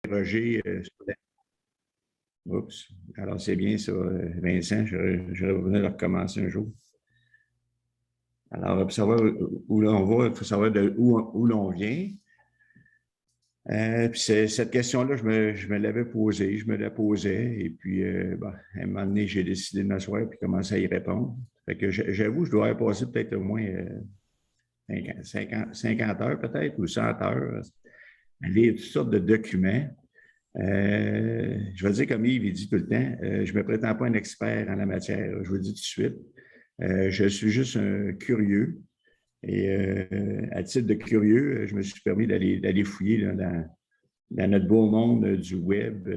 Roger, oups. Alors, c'est bien ça, Vincent. J'aurais voulu le recommencer un jour. Alors, pour savoir où l'on va, il faut savoir où l'on vient. Puis cette question-là, je me l'avais posée, je me la posais. Et puis, à un moment donné, j'ai décidé de m'asseoir et commencer à y répondre. Fait que j'avoue, je dois avoir passé peut-être au moins 50 heures peut-être ou 100 heures à lire toutes sortes de documents. Je vais dire comme Yves dit tout le temps, je ne me prétends pas un expert en la matière, je vous le dis tout de suite. Je suis juste un curieux. Et à titre de curieux, je me suis permis d'aller fouiller là, dans notre beau monde du web.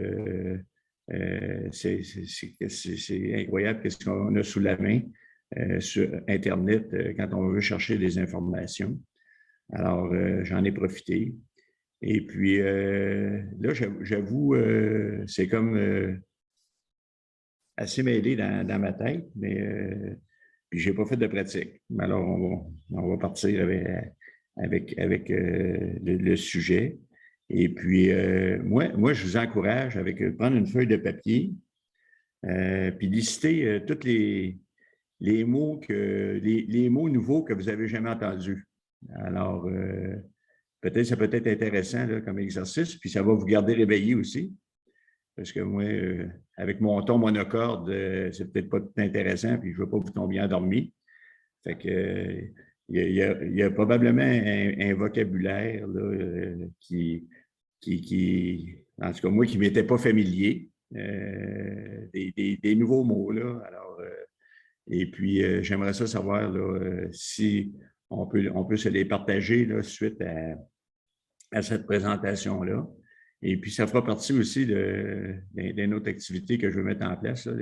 C'est incroyable ce qu'on a sous la main sur Internet quand on veut chercher des informations. Alors, j'en ai profité. Et puis, là, j'avoue, c'est comme assez mêlé dans ma tête, mais puis je n'ai pas fait de pratique. Alors, on va partir avec le sujet. Et puis, moi, je vous encourage avec prendre une feuille de papier, puis lister tous les mots les mots nouveaux que vous n'avez jamais entendus. Alors, peut-être, ça peut être intéressant là, comme exercice, puis ça va vous garder réveillé aussi. Parce que moi, avec mon ton monocorde, c'est peut-être pas tout intéressant, puis je ne veux pas vous tomber endormi. Fait que, il y a probablement un vocabulaire là, en tout cas, moi, qui ne m'était pas familier, des nouveaux mots. Là. Alors, et puis, j'aimerais ça savoir là, si on peut se les partager là, suite à cette présentation-là. Et puis, ça fera partie aussi d'une autre activité que je veux mettre en place, là,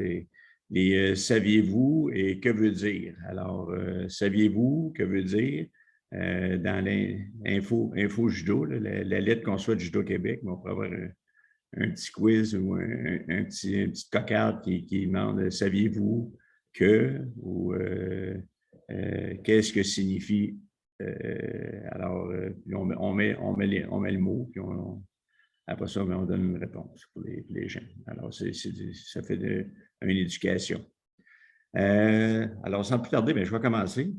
les saviez-vous et que veut dire? Alors, saviez-vous que veut dire? Dans l'info judo, là, la lettre qu'on soit de Judo Québec, on pourrait avoir un petit quiz ou une petite cocarde qui demande saviez-vous que ou qu'est-ce que signifie alors, on met le mot, puis après ça, on donne une réponse pour les gens. Alors, ça fait une éducation. Alors, sans plus tarder, je vais commencer.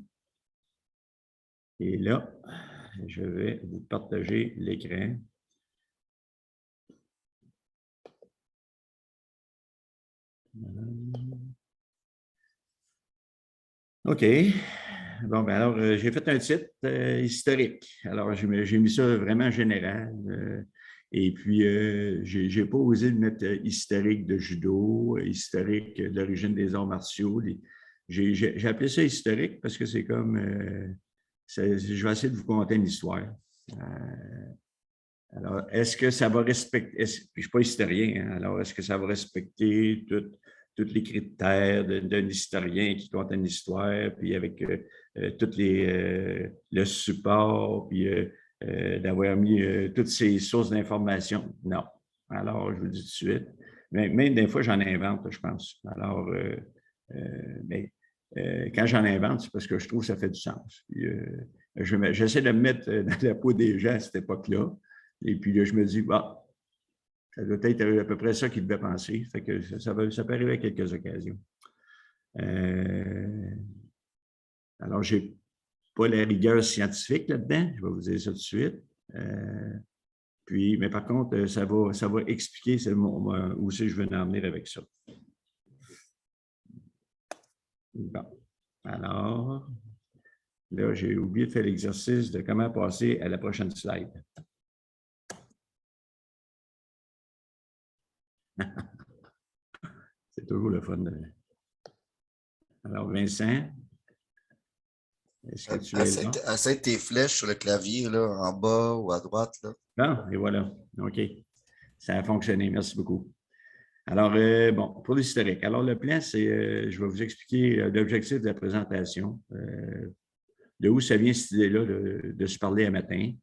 Et là, je vais vous partager l'écran. OK. Bon, alors, j'ai fait un titre historique. Alors, j'ai mis ça vraiment général. Et puis, je n'ai pas osé le mettre historique de judo, historique de l'origine des arts martiaux. J'ai appelé ça historique parce que c'est comme, je vais essayer de vous conter une histoire. Alors, est-ce que ça va respecter, puis je ne suis pas historien, hein, alors est-ce que ça va respecter tous les critères d'un historien qui compte une histoire, puis avec toutes le support, puis d'avoir mis toutes ces sources d'informations? Non. Alors, je vous le dis tout de suite. Mais même des fois, j'en invente, je pense. Alors, mais quand j'en invente, c'est parce que je trouve que ça fait du sens. J'essaie de me mettre dans la peau des gens à cette époque-là. Et puis là, je me dis, bah, ça doit être à peu près ça qu'il devait penser. Fait que ça peut arriver à quelques occasions. Alors, je n'ai pas la rigueur scientifique là-dedans, je vais vous dire ça tout de suite. Puis, mais par contre, ça va expliquer où c'est que je veux en venir avec ça. Bon. Alors, là, j'ai oublié de faire l'exercice de comment passer à la prochaine slide. C'est toujours le fun. Alors, Vincent, est-ce que tu es là? Essaye tes flèches sur le clavier, là, en bas ou à droite. Là. Bon, et voilà. OK. Ça a fonctionné. Merci beaucoup. Alors, bon, pour l'historique. Alors, le plan, c'est, je vais vous expliquer l'objectif de la présentation, de où ça vient cette idée-là de se parler un matin.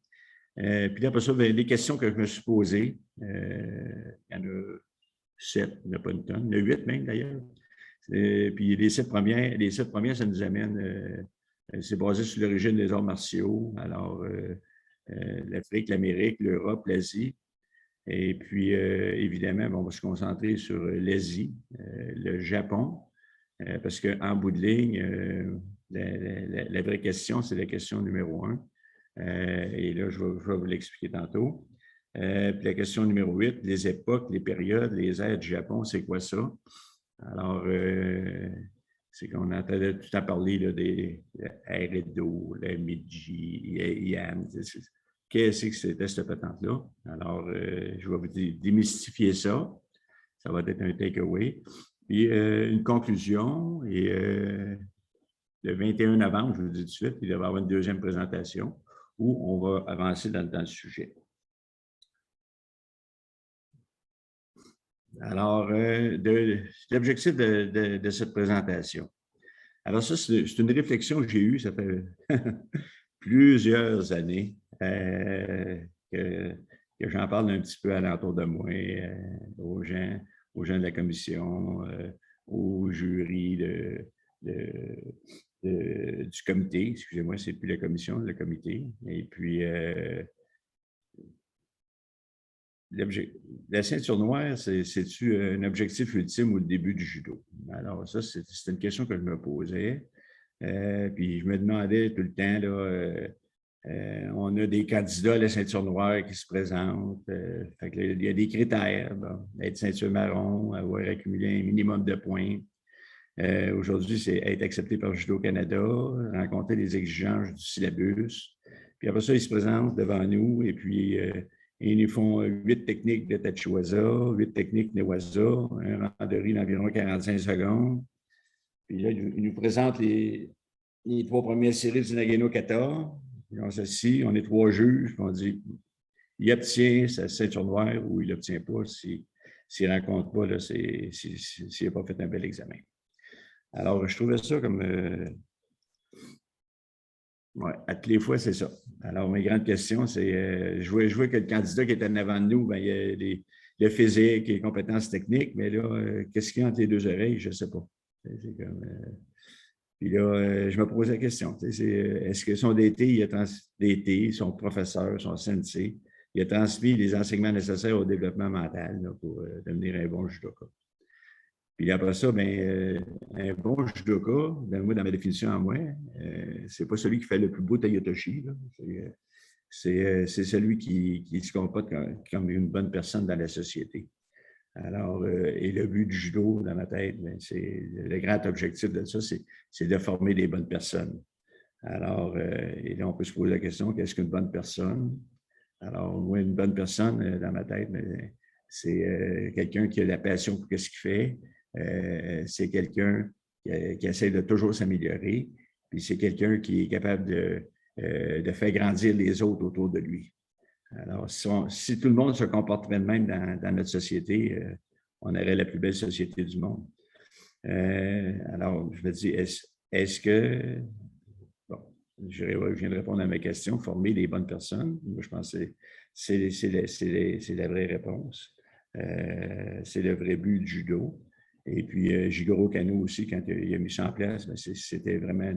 Puis après ça, les questions que je me suis posées, il y en a 7, il n'y en a pas une tonne, il y en a 8 même d'ailleurs. Puis les 7 premières, ça nous amène, c'est basé sur l'origine des arts martiaux. Alors, l'Afrique, l'Amérique, l'Europe, l'Asie. Et puis, évidemment, on va se concentrer sur l'Asie, le Japon, parce qu'en bout de ligne, la vraie question, c'est la question numéro 1. Et là, je vais vous l'expliquer tantôt. Puis la question numéro 8, les époques, les périodes, les ères du Japon, c'est quoi ça? Alors, c'est qu'on entendait tout à parler là, des ères Edo, la Meiji, Heian. Qu'est-ce que c'était cette patente-là? Alors, je vais vous démystifier ça. Ça va être un takeaway. Puis, une conclusion. Et le 21 novembre, je vous le dis tout de suite, il va y avoir une deuxième présentation où on va avancer dans le sujet. Alors, l'objectif de cette présentation. Alors, ça, c'est une réflexion que j'ai eue, ça fait plusieurs années que j'en parle un petit peu alentour de moi, aux gens de la commission, au jury du comité. Excusez-moi, c'est plus la commission, le comité. Et puis, la ceinture noire, c'est-tu un objectif ultime ou le début du judo? Alors, ça, c'est une question que je me posais. Puis je me demandais tout le temps, là, on a des candidats à la ceinture noire qui se présentent. Fait que là, il y a des critères. Bon, être ceinture marron, avoir accumulé un minimum de points. Aujourd'hui, c'est être accepté par Judo Canada, rencontrer les exigences du syllabus. Puis après ça, ils se présentent devant nous et puis ils nous font 8 techniques de Tachiwaza, 8 techniques de Newaza, un randonnée d'environ 45 secondes. Puis là, ils nous présentent les 3 premières séries du Nagano Kata. Puis on s'assit, on est 3 juges, puis on dit il obtient sa ceinture noire ou il ne l'obtient pas s'il ne rencontre pas, s'il n'a pas fait un bel examen. Alors, je trouvais ça comme... ouais, à toutes les fois, c'est ça. Alors, mes grandes questions, c'est... je vois que le candidat qui est en avant de nous, bien, il y a le physique, les compétences techniques, mais là, qu'est-ce qu'il y a entre les deux oreilles? Je ne sais pas. C'est comme... puis là, je me pose la question. Est-ce que son DT, son professeur, son sensei, il a transmis les enseignements nécessaires au développement mental là, pour devenir un bon judoka? Puis après ça, bien, un bon judoka, moi, dans ma définition à moi, c'est pas celui qui fait le plus beau tayotoshi. C'est celui qui se comporte comme une bonne personne dans la société. Alors, et le but du judo, dans ma tête, c'est le grand objectif de ça, c'est de former des bonnes personnes. Alors, et là, on peut se poser la question, qu'est-ce qu'une bonne personne? Alors, moi, une bonne personne, dans ma tête, c'est quelqu'un qui a la passion pour ce qu'il fait. C'est quelqu'un qui essaie de toujours s'améliorer. Puis c'est quelqu'un qui est capable de faire grandir les autres autour de lui. Alors, si tout le monde se comporterait de même dans notre société, on aurait la plus belle société du monde. Alors, je me dis, est-ce que... Bon, je viens de répondre à ma question, former les bonnes personnes. Moi, je pense que c'est la vraie réponse. C'est le vrai but du judo. Et puis, Jigoro Kano aussi, quand il a mis ça en place, c'était vraiment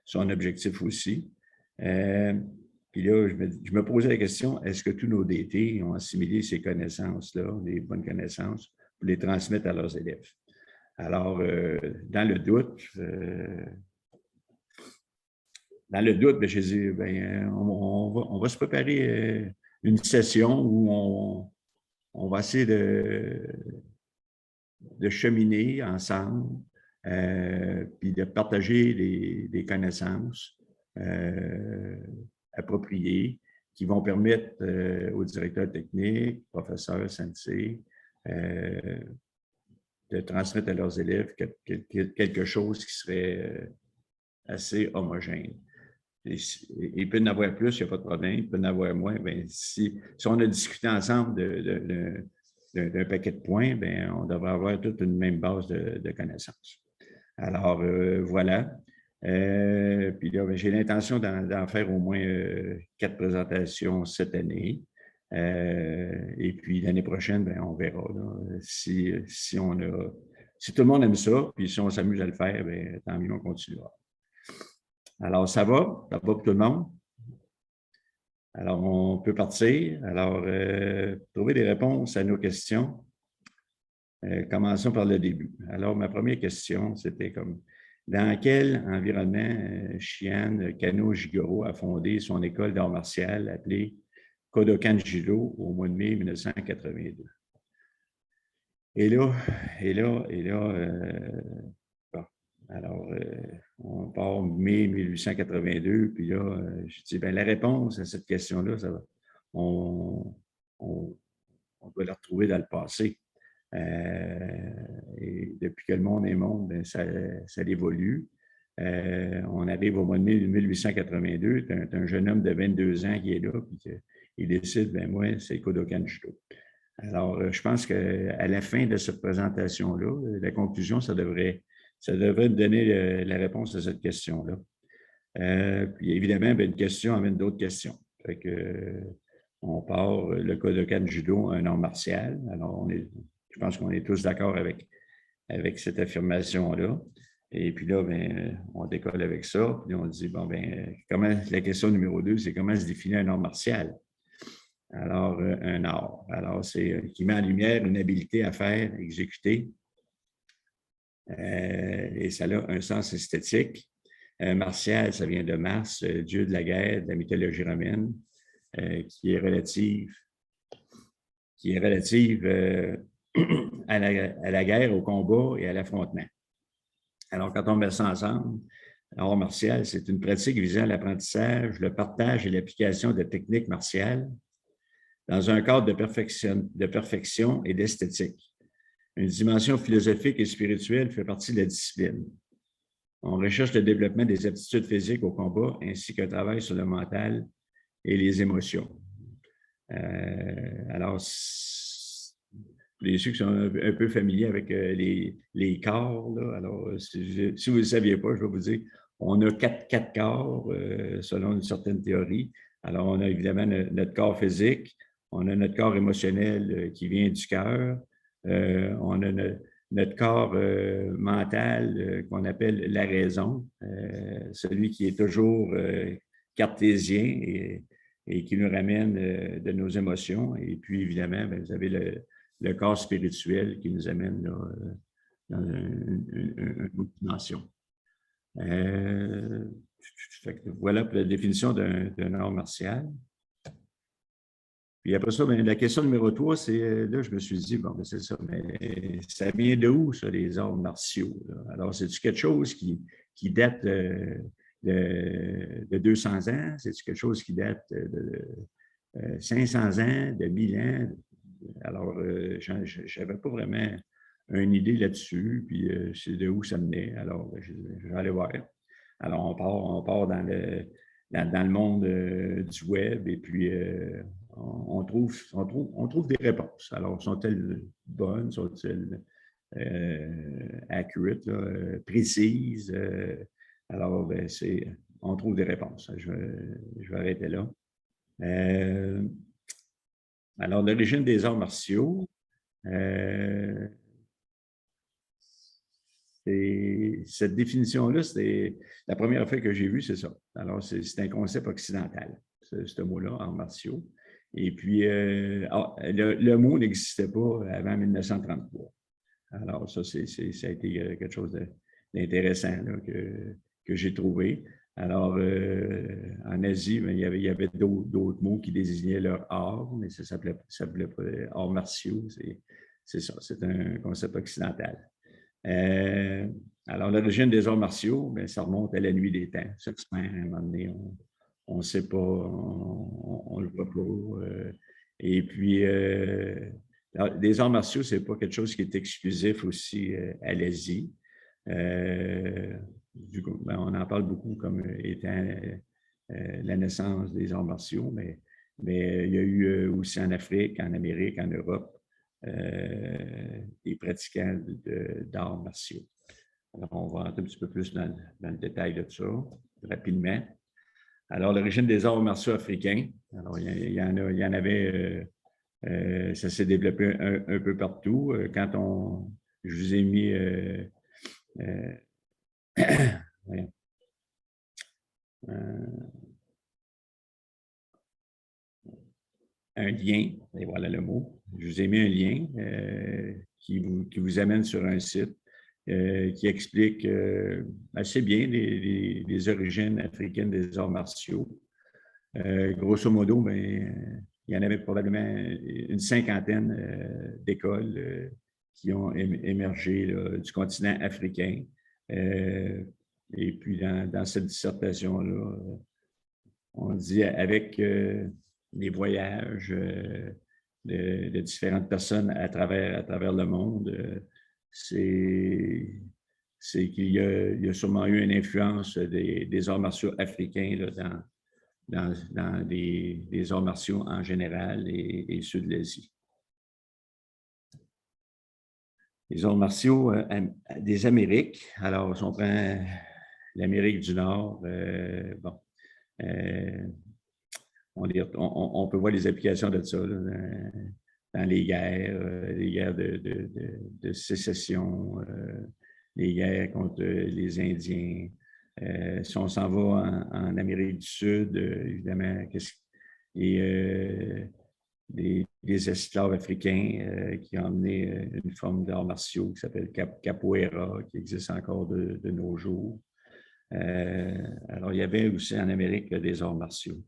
son objectif aussi. Puis là, je me posais la question, est-ce que tous nos DT ont assimilé ces connaissances-là, les bonnes connaissances, pour les transmettre à leurs élèves? Alors, dans le doute, bien, j'ai dit, bien, on va se préparer une session où on va essayer de cheminer ensemble, puis de partager des connaissances appropriées qui vont permettre aux directeurs techniques, professeurs, sensei, de transmettre à leurs élèves quelque chose qui serait assez homogène. Il peut y en avoir plus, il n'y a pas de problème. Il peut y en avoir moins. Bien, si on a discuté ensemble d'un paquet de points, bien, on devrait avoir toute une même base de connaissances. Alors, voilà. Puis là, j'ai l'intention d'en faire au moins 4 présentations cette année. Et puis, l'année prochaine, bien, on verra là, si tout le monde aime ça, puis si on s'amuse à le faire, bien, tant mieux, on continuera. Alors, ça va? Ça va pour tout le monde? Alors, on peut partir. Alors, trouver des réponses à nos questions. Commençons par le début. Alors, ma première question, c'était comme, dans quel environnement Shihan Kano-Jigoro a fondé son école d'art martial appelée Kodokan Judo au mois de mai 1982? Et là, bon, alors, on part mai 1882, puis là, je dis, bien, la réponse à cette question-là, on, on, on doit la retrouver dans le passé. Et depuis que le monde est monde, bien, ça évolue. On arrive au mois de mai 1882, tu as un jeune homme de 22 ans qui est là, puis il décide, ben moi, c'est Kodokan Judo. Alors, je pense qu'à la fin de cette présentation-là, la conclusion, ça devrait donner la réponse à cette question-là. Puis évidemment, ben, une question amène d'autres questions. Fait que, on part le Kodokan Judo, un art martial. Alors, je pense qu'on est tous d'accord avec cette affirmation-là. Et puis là, ben, on décolle avec ça. Puis on dit, bon, ben, la question numéro 2, c'est comment se définit un art martial? Alors, un art. Alors, c'est qui met en lumière une habileté à faire, exécuter. Et ça a un sens esthétique. Martial, ça vient de Mars, dieu de la guerre, de la mythologie romaine, qui est relative à la guerre, au combat et à l'affrontement. Alors, quand on met ça ensemble, l'art martial, c'est une pratique visant l'apprentissage, le partage et l'application de techniques martiales dans un cadre de perfection et d'esthétique. Une dimension philosophique et spirituelle fait partie de la discipline. On recherche le développement des aptitudes physiques au combat ainsi qu'un travail sur le mental et les émotions. Alors, pour ceux qui sont un peu familiers avec les corps, là, alors, si vous ne le saviez pas, je vais vous dire, on a quatre corps selon une certaine théorie. Alors, on a évidemment notre corps physique, on a notre corps émotionnel qui vient du cœur, on a notre corps mental qu'on appelle la raison, celui qui est toujours cartésien et qui nous ramène de nos émotions. Et puis, évidemment, bien, vous avez le corps spirituel qui nous amène là, dans une autre dimension. Voilà pour la définition d'un art martial. Puis après ça, bien, la question numéro 3, c'est là, je me suis dit, bon, ben, c'est ça, mais ça vient de où, ça, les arts martiaux? Là? Alors, c'est-tu quelque chose qui date de 200 ans? C'est-tu quelque chose qui date de 500 ans, de 1000 ans? Alors, je n'avais pas vraiment une idée là-dessus, puis c'est de où ça venait. Alors, je vais aller voir. Alors, on part dans le monde du web et puis on trouve des réponses. Alors, sont-elles bonnes? Sont-elles accurate, là, précises? Alors, ben, on trouve des réponses. Je vais arrêter là. Alors, l'origine des arts martiaux, cette définition-là, c'est la première fois que j'ai vu, c'est ça. Alors, c'est un concept occidental, ce mot-là, arts martiaux. Et puis, le mot n'existait pas avant 1933. Alors, ça a été quelque chose d'intéressant que j'ai trouvé. Alors, en Asie, bien, il y avait d'autres mots qui désignaient leur art, mais ça s'appelait pas arts martiaux. C'est ça, c'est un concept occidental. Alors, l'origine des arts martiaux, bien, ça remonte à la nuit des temps. Ça, à un moment donné, on ne sait pas, on ne le voit pas. Et puis, les arts martiaux, ce n'est pas quelque chose qui est exclusif aussi à l'Asie. Du coup, ben, on en parle beaucoup comme étant la naissance des arts martiaux, mais il y a eu aussi en Afrique, en Amérique, en Europe, des pratiquants d'arts martiaux. Alors, on va entrer un petit peu plus dans le détail de ça, rapidement. Alors, l'origine des arts martiaux africains, alors, il y en avait, ça s'est développé un peu partout. Je vous ai mis, un lien, et voilà le mot. Je vous ai mis un lien qui vous amène sur un site qui explique assez bien les origines africaines des arts martiaux. Grosso modo, ben, il y en avait probablement une cinquantaine d'écoles qui ont émergé là, du continent africain. Et puis, dans cette dissertation-là, on dit avec les voyages de différentes personnes à travers le monde, c'est qu'il y a sûrement eu une influence des arts martiaux africains là, dans les arts martiaux en général et ceux de l'Asie. Les arts martiaux des Amériques. Alors, si on prend l'Amérique du Nord, bon, on peut voir les applications de ça là, dans les guerres de sécession, les guerres contre les Indiens. Si on s'en va en Amérique du Sud, évidemment, des esclaves africains qui ont amené une forme d'arts martiaux qui s'appelle capoeira, qui existe encore de nos jours. Alors, il y avait aussi en Amérique des arts martiaux.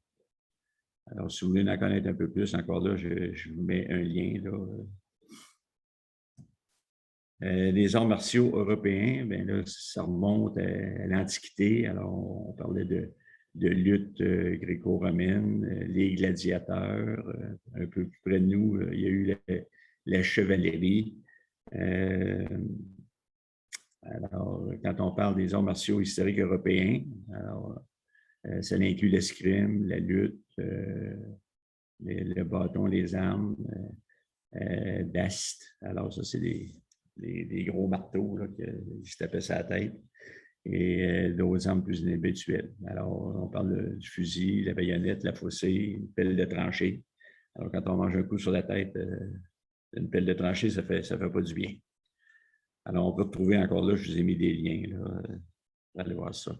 Alors, si vous voulez en connaître un peu plus, encore là, je vous mets un lien. Les arts martiaux européens, bien là, ça remonte à l'Antiquité. Alors, on parlait de lutte gréco-romaine, les gladiateurs. Un peu plus près de nous, il y a eu la chevalerie. Alors, quand on parle des arts martiaux historiques européens, alors, ça inclut l'escrime, la lutte, le bâton, les armes, d'ast. Alors, ça, c'est des gros marteaux là, qui se tapaient sur la tête et d'autres armes plus inhabituelles. Alors, on parle du fusil, la baïonnette, la faucée, une pelle de tranchée. Alors, quand on mange un coup sur la tête, une pelle de tranchée, ça fait pas du bien. Alors, on peut retrouver encore là, je vous ai mis des liens. Là, allez voir ça.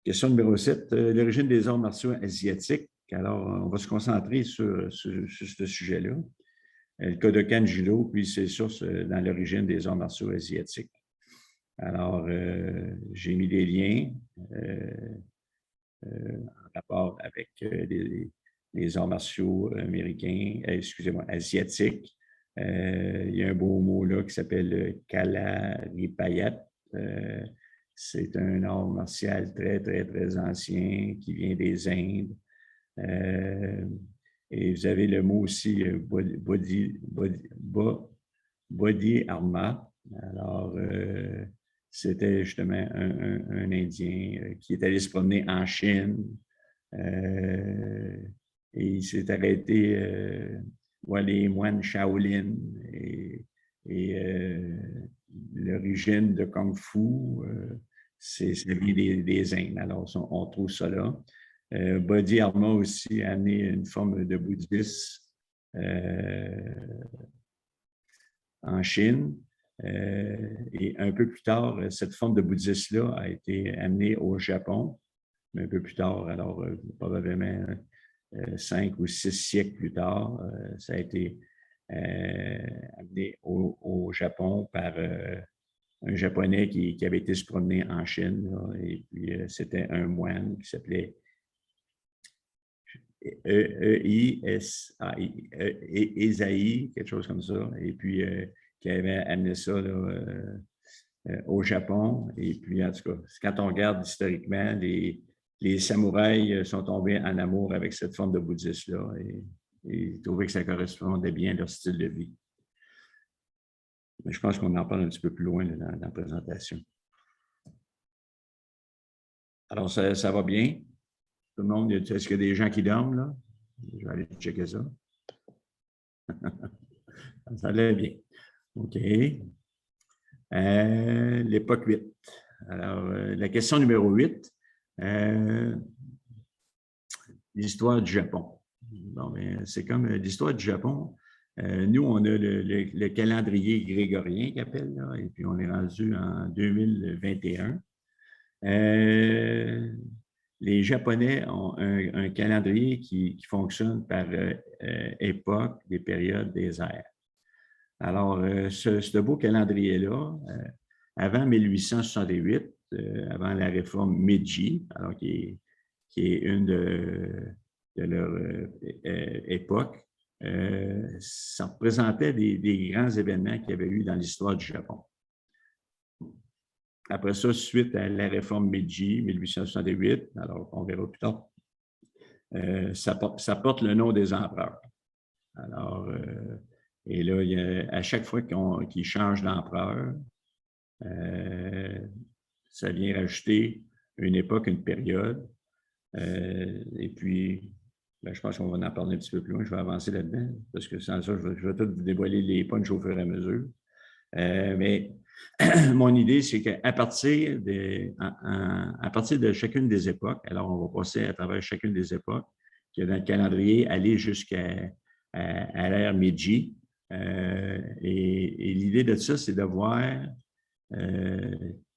Question numéro 7, l'origine des arts martiaux asiatiques. Alors, on va se concentrer sur ce sujet-là. Le Kodokan Judo, puis ses sources dans l'origine des arts martiaux asiatiques. Alors, j'ai mis des liens en rapport avec les arts martiaux américains, asiatiques. Il y a un beau mot là qui s'appelle Kalaripayat. C'est un art martial très, très, très ancien qui vient des Indes. Et vous avez le mot aussi Bodhi Arma. Alors, c'était justement un Indien qui est allé se promener en Chine. Et il s'est arrêté voir les moines Shaolin et l'origine de Kung Fu, c'est des Indes. Alors, on trouve ça là. Bodhi Arma aussi a amené une forme de bouddhisme en Chine. Et un peu plus tard, cette forme de bouddhisme-là a été amenée au Japon, mais un peu plus tard, alors probablement 5 ou 6 siècles plus tard, ça a été amené au Japon par un Japonais qui avait été se promener en Chine. Là, et puis, c'était un moine qui s'appelait Esaïe, quelque chose comme ça. Et puis, qui avait amené ça là, au Japon. Et puis, en tout cas, quand on regarde historiquement, les samouraïs sont tombés en amour avec cette forme de bouddhisme-là et ils trouvaient que ça correspondait bien à leur style de vie. Mais je pense qu'on en parle un petit peu plus loin là, dans la présentation. Alors, ça va bien? Tout le monde, est-ce qu'il y a des gens qui dorment là? Je vais aller checker ça. Ça allait bien. OK. L'époque 8. Alors, la question numéro 8. L'histoire du Japon. Bon, c'est comme l'histoire du Japon. Nous, on a le calendrier grégorien qu'il appelle, là, et puis on est rendu en 2021. les Japonais ont un calendrier qui fonctionne par époque, des périodes, des ères. Alors, ce beau calendrier-là, avant 1868, avant la réforme Meiji, alors qui est une de leur époque, ça représentait des grands événements qu'il y avait eu dans l'histoire du Japon. Après ça, suite à la réforme Meiji, 1868, alors on verra plus tard, ça porte le nom des empereurs. Alors, et là, à chaque fois qu'ils changent d'empereur, ça vient rajouter une époque, une période. Et puis, je pense qu'on va en parler un petit peu plus loin. Je vais avancer là-dedans, parce que sans ça, je vais tout vous dévoiler les punchs au fur et à mesure. Mais mon idée, c'est qu'à partir de chacune des époques, alors on va passer à travers chacune des époques, qui est dans le calendrier, aller jusqu'à l'ère Meiji. Et l'idée de ça, c'est de voir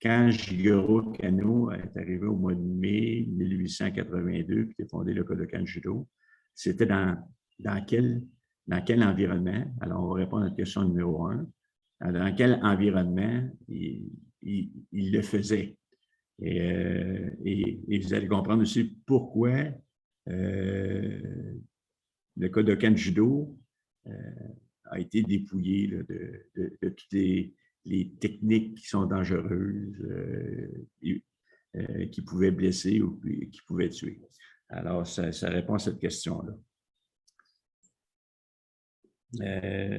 quand Shigeru Kano est arrivé au mois de mai 1882, puis il a fondé le Kodokan Judo, c'était dans quel environnement? Alors, on va répondre à la question numéro 1. Dans quel environnement il le faisait? Et vous allez comprendre aussi pourquoi le Kodokan Judo a été dépouillé là, de toutes les techniques qui sont dangereuses, qui pouvaient blesser ou qui pouvaient tuer. Alors, ça répond à cette question-là.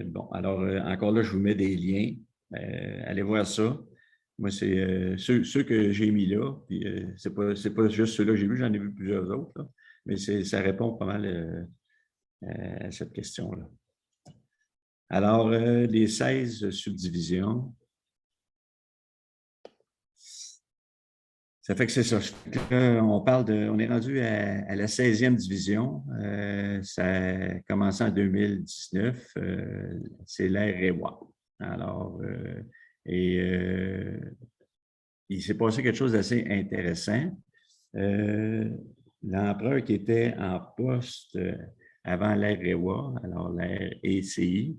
Bon, alors, encore là, je vous mets des liens. Allez voir ça. Moi, c'est ceux que j'ai mis là. Puis, c'est pas juste ceux-là que j'ai vus, j'en ai vu plusieurs autres. Là, mais ça répond pas mal à cette question-là. Alors, les 16 subdivisions. Ça fait que c'est ça. On est rendu à la 16e division. Ça a commencé en 2019. C'est l'ère Reiwa. Alors, il s'est passé quelque chose d'assez intéressant. L'empereur qui était en poste avant l'ère Reiwa, alors l'ère ECI,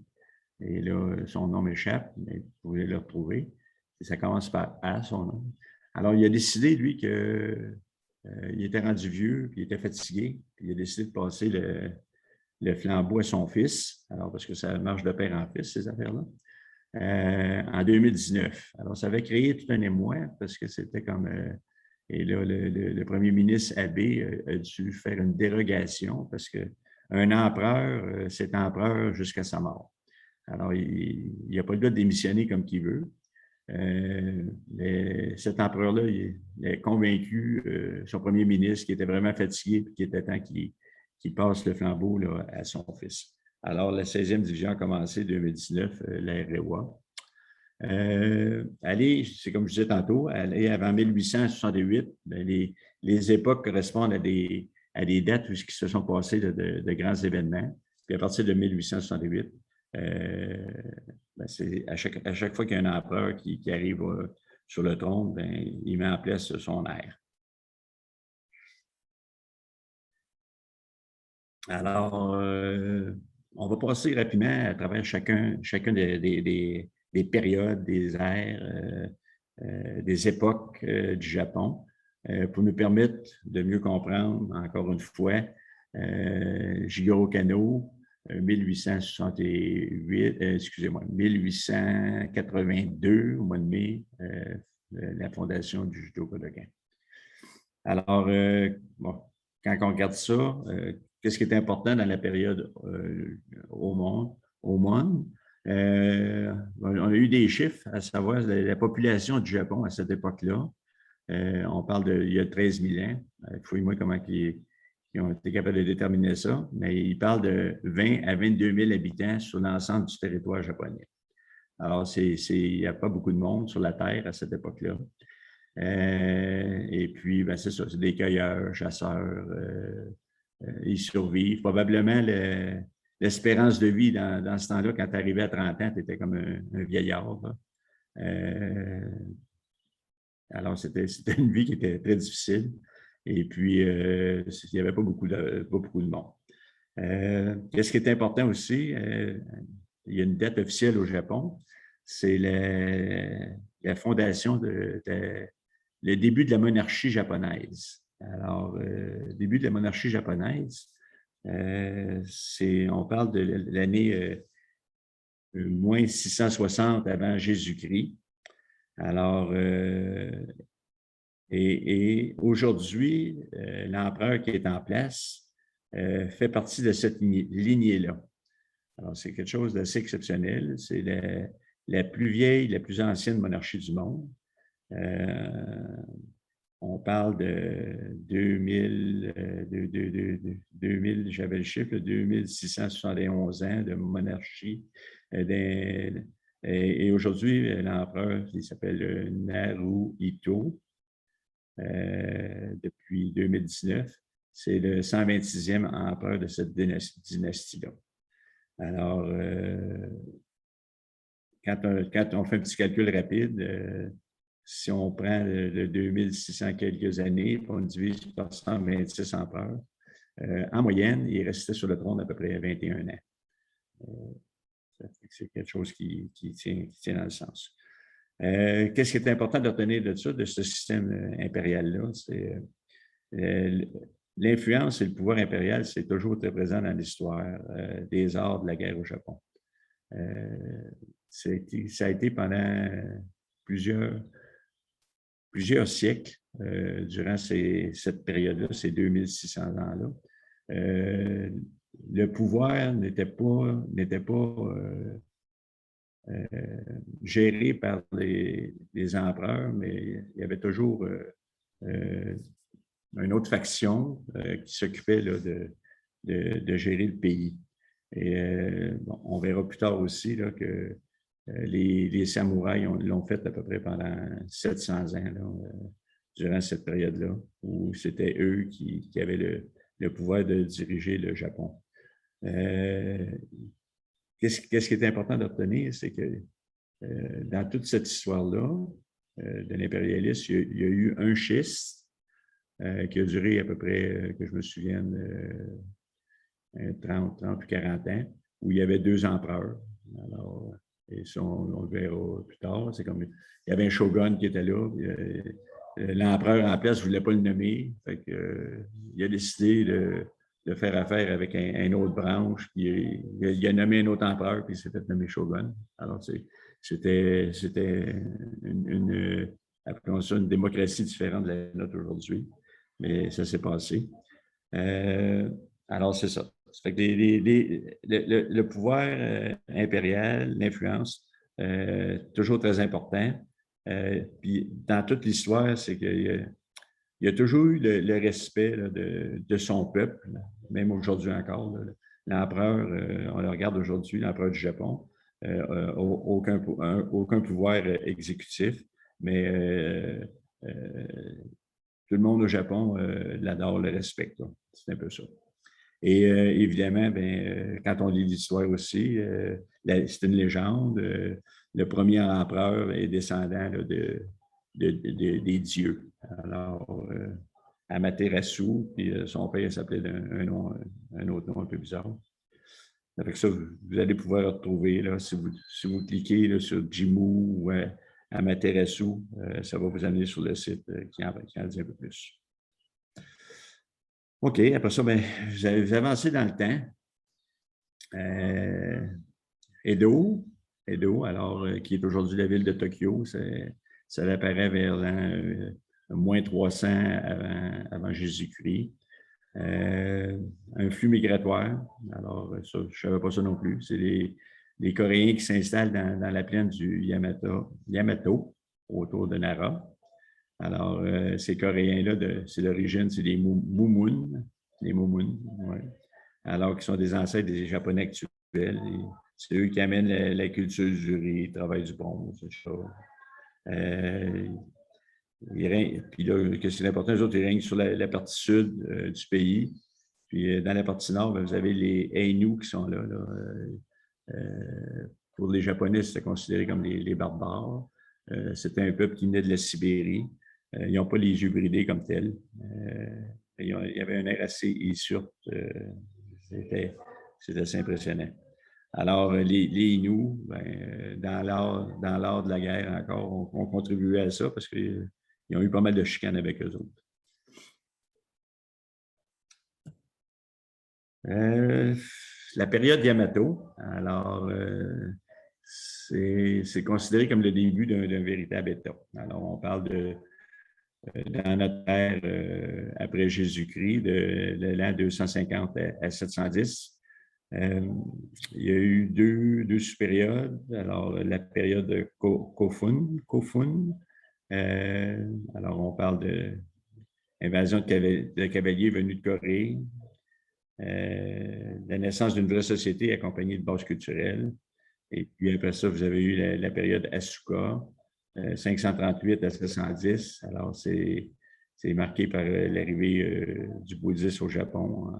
et là, son nom m'échappe, mais vous pouvez le retrouver. Ça commence par A, son nom. Alors, il a décidé, lui, qu'il était rendu vieux, puis il était fatigué, puis il a décidé de passer le flambeau à son fils, alors parce que ça marche de père en fils, ces affaires-là, en 2019. Alors, ça avait créé tout un émoi, parce que c'était comme... et là, le premier ministre Abe a dû faire une dérogation, parce qu'un empereur, c'est empereur jusqu'à sa mort. Alors, il n'a pas le droit de démissionner comme qu'il veut. Cet empereur-là, il a convaincu son premier ministre qui était vraiment fatigué et qui était temps qu'il passe le flambeau là, à son fils. Alors, la 16e division a commencé en 2019, l'ère Reiwa. Allez, c'est comme je disais tantôt, aller avant 1868, bien, les époques correspondent à des dates où il se sont passés de grands événements. Puis à partir de 1868, à chaque fois qu'il y a un empereur qui arrive sur le trône, bien, il met en place son ère. Alors, on va passer rapidement à travers chacun des périodes, des ères, des époques du Japon pour nous permettre de mieux comprendre, encore une fois, Shigeru Kano, 1882, au mois de mai, la fondation du Judo Kodokan. Alors, bon, quand on regarde ça, qu'est-ce qui est important dans la période au monde? On a eu des chiffres, à savoir la population du Japon à cette époque-là. On parle il y a 13 000 ans. Fouille-moi comment ils ont été capables de déterminer ça, mais ils parlent de 20 à 22 000 habitants sur l'ensemble du territoire japonais. Alors, il n'y a pas beaucoup de monde sur la Terre à cette époque-là. Et puis, ben, c'est ça, c'est des cueilleurs, chasseurs, ils survivent. Probablement, l'espérance de vie dans ce temps-là, quand tu arrivais à 30 ans, tu étais comme un vieillard. Alors, c'était une vie qui était très difficile. Et puis, il n'y avait pas beaucoup de monde. Qu'est-ce qui est important aussi, il y a une date officielle au Japon, c'est la fondation le début de la monarchie japonaise. Alors, le début de la monarchie japonaise, on parle de l'année moins 660 avant Jésus-Christ. Alors, et aujourd'hui, l'empereur qui est en place fait partie de cette lignée-là. Alors, c'est quelque chose d'assez exceptionnel. C'est la plus vieille, la plus ancienne monarchie du monde. On parle de 2000, j'avais le chiffre, 2671 ans de monarchie. Et aujourd'hui, l'empereur, il s'appelle Naruhito, depuis 2019. C'est le 126e empereur de cette dynastie-là. Alors, quand on fait un petit calcul rapide, si on prend le 2600 quelques années, puis on divise par 126 empereurs, en moyenne, il restait sur le trône à peu près 21 ans. C'est quelque chose qui tient dans le sens. Qu'est-ce qui est important de retenir de ça, de ce système impérial-là? C'est l'influence et le pouvoir impérial, c'est toujours très présent dans l'histoire des arts de la guerre au Japon. Ça a été pendant plusieurs siècles, durant cette période-là, ces 2600 ans-là. Le pouvoir n'était pas géré par les empereurs, mais il y avait toujours une autre faction qui s'occupait de gérer le pays. Et bon, on verra plus tard aussi là, que les samouraïs l'ont fait à peu près pendant 700 ans, là, durant cette période-là, où c'était eux qui avaient le pouvoir de diriger le Japon. Qu'est-ce qui est important de retenir, c'est que dans toute cette histoire-là de l'impérialisme, il y a eu un schiste qui a duré à peu près, que je me souvienne, 30 ou 40 ans, où il y avait 2 empereurs. Alors, et ça, on le verra plus tard. C'est comme, il y avait un shogun qui était là. L'empereur en place ne voulait pas le nommer. Fait que, il a décidé de faire affaire avec une autre branche. Puis il a nommé un autre empereur, puis il s'est fait nommer shogun. Alors, c'était appelons ça une démocratie différente de la nôtre aujourd'hui. Mais ça s'est passé. Alors, c'est ça. Ça fait que le pouvoir impérial, l'influence, toujours très important. Puis dans toute l'histoire, c'est qu'il y a toujours eu le respect là, de son peuple, même aujourd'hui encore. L'empereur, on le regarde aujourd'hui, l'empereur du Japon, aucun pouvoir exécutif, mais tout le monde au Japon l'adore, le respecte. C'est un peu ça. Et évidemment, quand on lit l'histoire aussi, c'est une légende. Le premier empereur est descendant là, des dieux. Alors, Amaterasu, puis son père s'appelait un autre nom un peu bizarre. Avec ça, vous allez pouvoir retrouver, là, si vous cliquez là, sur Jimmu ou Amaterasu, ça va vous amener sur le site qui en dit un peu plus. OK, après ça, vous avancez dans le temps. Edo, alors, qui est aujourd'hui la ville de Tokyo, ça apparaît vers l'an moins 300 avant Jésus-Christ. Un flux migratoire, alors ça, je ne savais pas ça non plus. C'est les Coréens qui s'installent dans la plaine du Yamato, autour de Nara. Alors, ces Coréens-là, c'est l'origine, c'est les Moumoun. Les Moumoun, oui. Alors, qui sont des ancêtres des Japonais actuels. C'est eux qui amènent la culture du riz, le travail du bronze, etc. Puis là, qu'est-ce qui est important, eux autres, ils règnent sur la partie sud du pays. Puis dans la partie nord, vous avez les Ainu qui sont là. Pour les Japonais, c'était considéré comme les barbares. C'était un peuple qui venait de la Sibérie. Ils n'ont pas les yeux bridés comme tels. il y avait un air assez hirsute. C'était assez impressionnant. Alors, les Inuits, dans l'art de la guerre encore, ont contribué à ça parce qu'ils ont eu pas mal de chicanes avec eux autres. La période Yamato, alors, c'est considéré comme le début d'un véritable État. Alors, on parle dans notre ère après Jésus-Christ, de l'an 250 à 710. Il y a eu deux sous-périodes. Alors, la période Kofun. Alors, on parle d'invasion de cavaliers venus de Corée, la naissance d'une vraie société accompagnée de bases culturelles. Et puis après ça, vous avez eu la période Asuka, 538 à 710. Alors, c'est marqué par l'arrivée du bouddhisme au Japon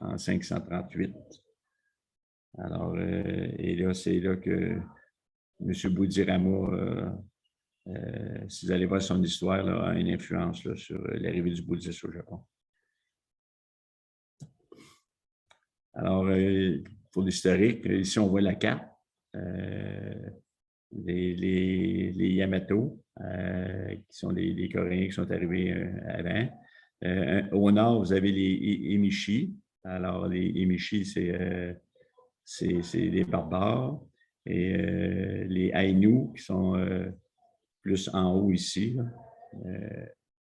en 538. Alors, et là, c'est là que M. Boudirama, si vous allez voir son histoire, là, a une influence là, sur l'arrivée du bouddhisme au Japon. Alors, pour l'historique, ici, on voit la carte. Les Yamato, qui sont les Coréens qui sont arrivés avant. Au nord, vous avez les Emishi. Alors, les Emishi, c'est les barbares. Et les Ainu, qui sont plus en haut ici,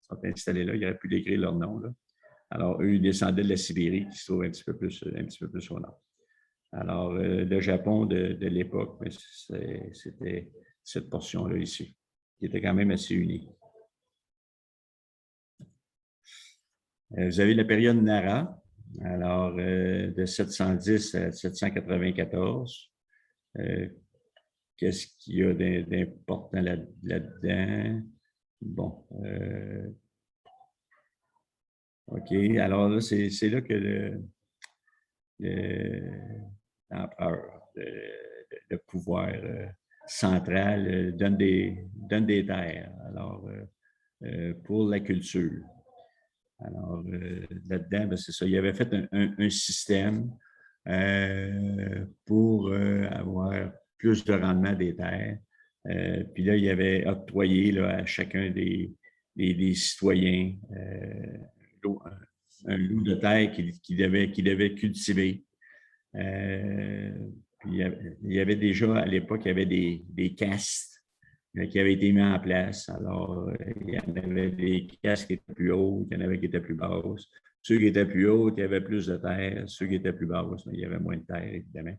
sont installés là. Il aurait pu décrire leur nom. Là. Alors, eux, ils descendaient de la Sibérie, qui se trouve un petit peu plus au nord. Alors, le Japon de l'époque, c'était cette portion-là ici, qui était quand même assez unie. Vous avez la période Nara, alors de 710 à 794. Qu'est-ce qu'il y a d'important là-dedans? Bon. OK. Alors là, c'est là que l'empereur, le pouvoir central donne des terres. Alors, pour la culture. Alors, là-dedans, c'est ça. Il avait fait un système pour avoir plus de rendement des terres. Puis là, il avait octroyé là, à chacun des citoyens un lot de terre qu'il devait cultiver. Puis il y avait déjà, à l'époque, il y avait des castes qui avaient été mis en place. Alors, il y en avait des castes qui étaient plus hautes, il y en avait qui étaient plus basses. Ceux qui étaient plus hauts, il y avait plus de terre. Ceux qui étaient plus basses, il y avait moins de terre, évidemment.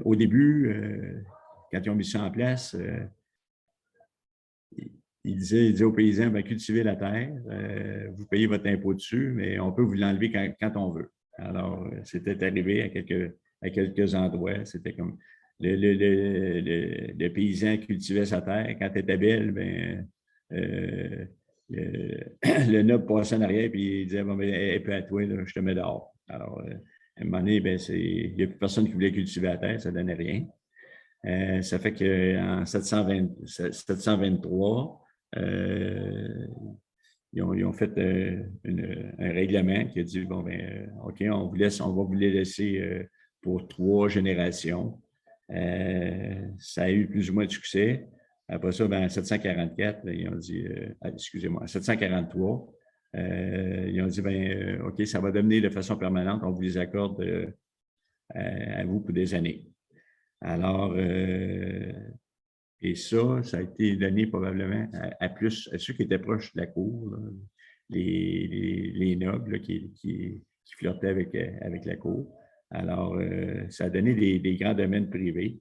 Au début, quand ils ont mis ça en place, il disait aux paysans, cultivez la terre, vous payez votre impôt dessus, mais on peut vous l'enlever quand on veut. Alors, c'était arrivé à quelques endroits. C'était comme le paysan cultivait sa terre. Quand elle était belle, le noble passait en arrière et il disait, bon, elle peut à toi, là, je te mets dehors. Alors, à un moment donné, il n'y a plus personne qui voulait cultiver la terre, ça ne donnait rien. Ça fait qu'en 723, ils ont fait un règlement qui a dit, bon, OK, on va vous les laisser pour 3 générations. Ça a eu plus ou moins de succès. Après ça, en 744, ils ont dit, excusez-moi, en 743, ils ont dit, OK, ça va devenir de façon permanente, on vous les accorde à vous pour des années. Alors, et ça a été donné probablement à ceux qui étaient proches de la cour, là, les nobles là, qui flirtaient avec la cour. Alors, ça a donné des grands domaines privés.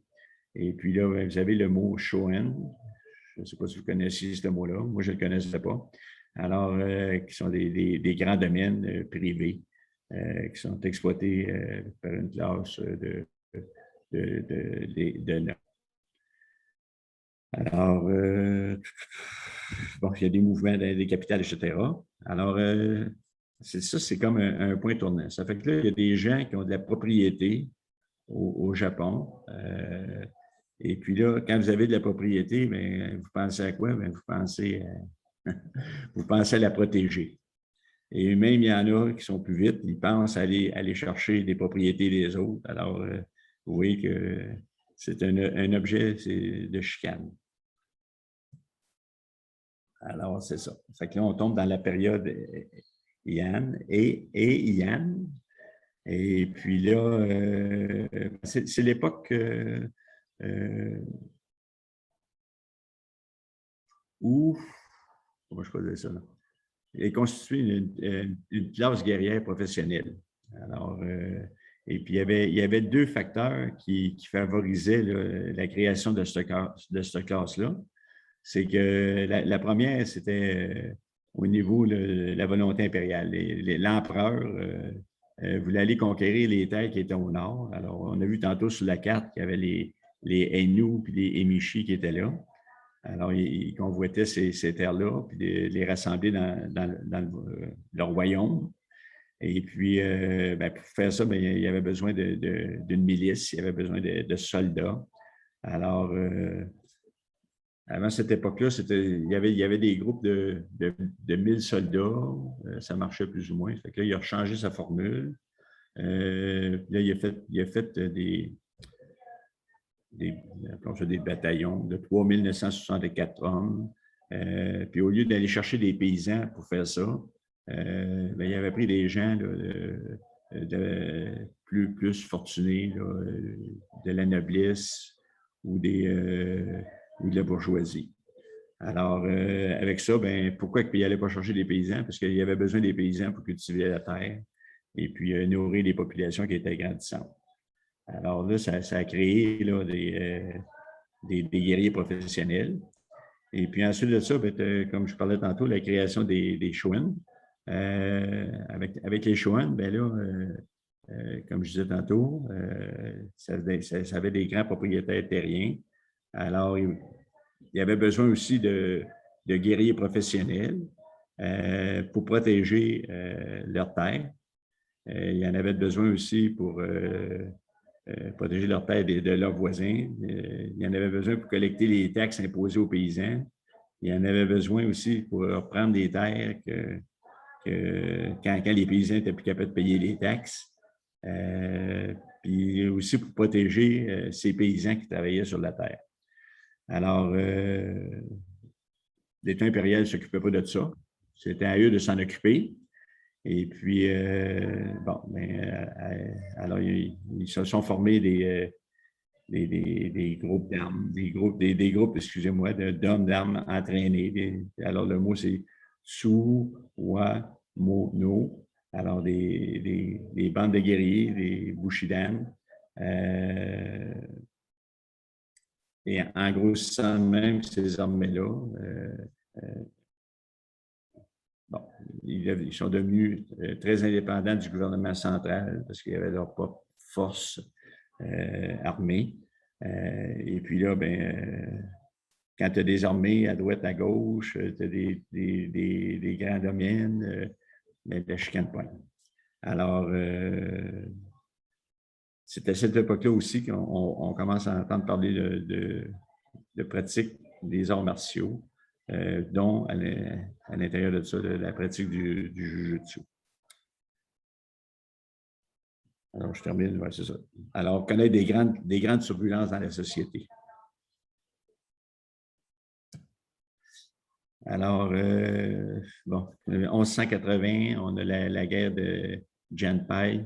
Et puis là, vous avez le mot Shoen. Je ne sais pas si vous connaissez ce mot-là. Moi, je ne le connaissais pas. Alors, qui sont des grands domaines privés qui sont exploités par une classe de nobles. Alors, bon, il y a des mouvements des capitales, etc. Alors, c'est comme un point tournant. Ça fait que là, il y a des gens qui ont de la propriété au Japon. Et puis là, quand vous avez de la propriété, vous pensez à quoi? Vous pensez à la protéger. Et même, il y en a qui sont plus vite, ils pensent aller chercher des propriétés des autres. Alors, vous voyez que c'est un objet de chicane. Alors, c'est ça. Fait que là, on tombe dans la période Yan et Yan. Et puis là, c'est l'époque où, comment je peux dire ça, là? Il est constitué une classe guerrière professionnelle. Alors, et puis, il y avait deux facteurs qui favorisaient la création de cette classe-là. C'est que la première, c'était au niveau de la volonté impériale. L'empereur voulait aller conquérir les terres qui étaient au nord. Alors, on a vu tantôt sur la carte qu'il y avait les Hainous et les Emishi qui étaient là. Alors, ils convoitaient ces terres-là, puis les rassembler dans leur royaume. Et puis, pour faire ça, il y avait besoin d'une milice, il y avait besoin de soldats. Alors, avant cette époque-là, il y avait des groupes de 1000 soldats. Ça marchait plus ou moins. Fait que là, il a changé sa formule. Là, il a fait des bataillons de 3964 hommes. Puis au lieu d'aller chercher des paysans pour faire ça, il avait pris des gens plus fortunés, là, de la noblesse ou de la bourgeoisie. Alors, avec ça, pourquoi il n'allait pas chercher des paysans? Parce qu'il y avait besoin des paysans pour cultiver la terre et puis nourrir les populations qui étaient grandissantes. Alors là, ça a créé là, des guerriers professionnels. Et puis ensuite de ça, comme je parlais tantôt, la création des Chouans. Avec les Chouans, comme je disais tantôt, ça avait des grands propriétaires terriens. Alors, il y avait besoin aussi de guerriers professionnels pour protéger leurs terres. Il y en avait besoin aussi pour protéger leurs terres de leurs voisins. Il y en avait besoin pour collecter les taxes imposées aux paysans. Il y en avait besoin aussi pour reprendre des terres quand les paysans n'étaient plus capables de payer les taxes. Puis aussi pour protéger ces paysans qui travaillaient sur la terre. Alors, l'État impérial ne s'occupait pas de ça. C'était à eux de s'en occuper. Et puis, alors, ils se sont formés des groupes d'armes, des groupes, excusez-moi, d'hommes d'armes entraînés. Alors, le mot, c'est Su-wa-mo-no. Alors, des bandes de guerriers, des Bushidan. Et en grossissant même ces armées-là, ils sont devenus très indépendants du gouvernement central parce qu'ils avaient leur propre force armée. Et puis là, quand tu as des armées à droite, à gauche, tu as des grands domaines, la chicane pointe. Alors, c'est à cette époque-là aussi qu'on commence à entendre parler de pratique des arts martiaux, dont à l'intérieur de ça, de la pratique du jujutsu. Alors, je termine, ouais, c'est ça. Alors, connaître des grandes turbulences dans la société. Alors, 1180, on a la guerre de Genpei.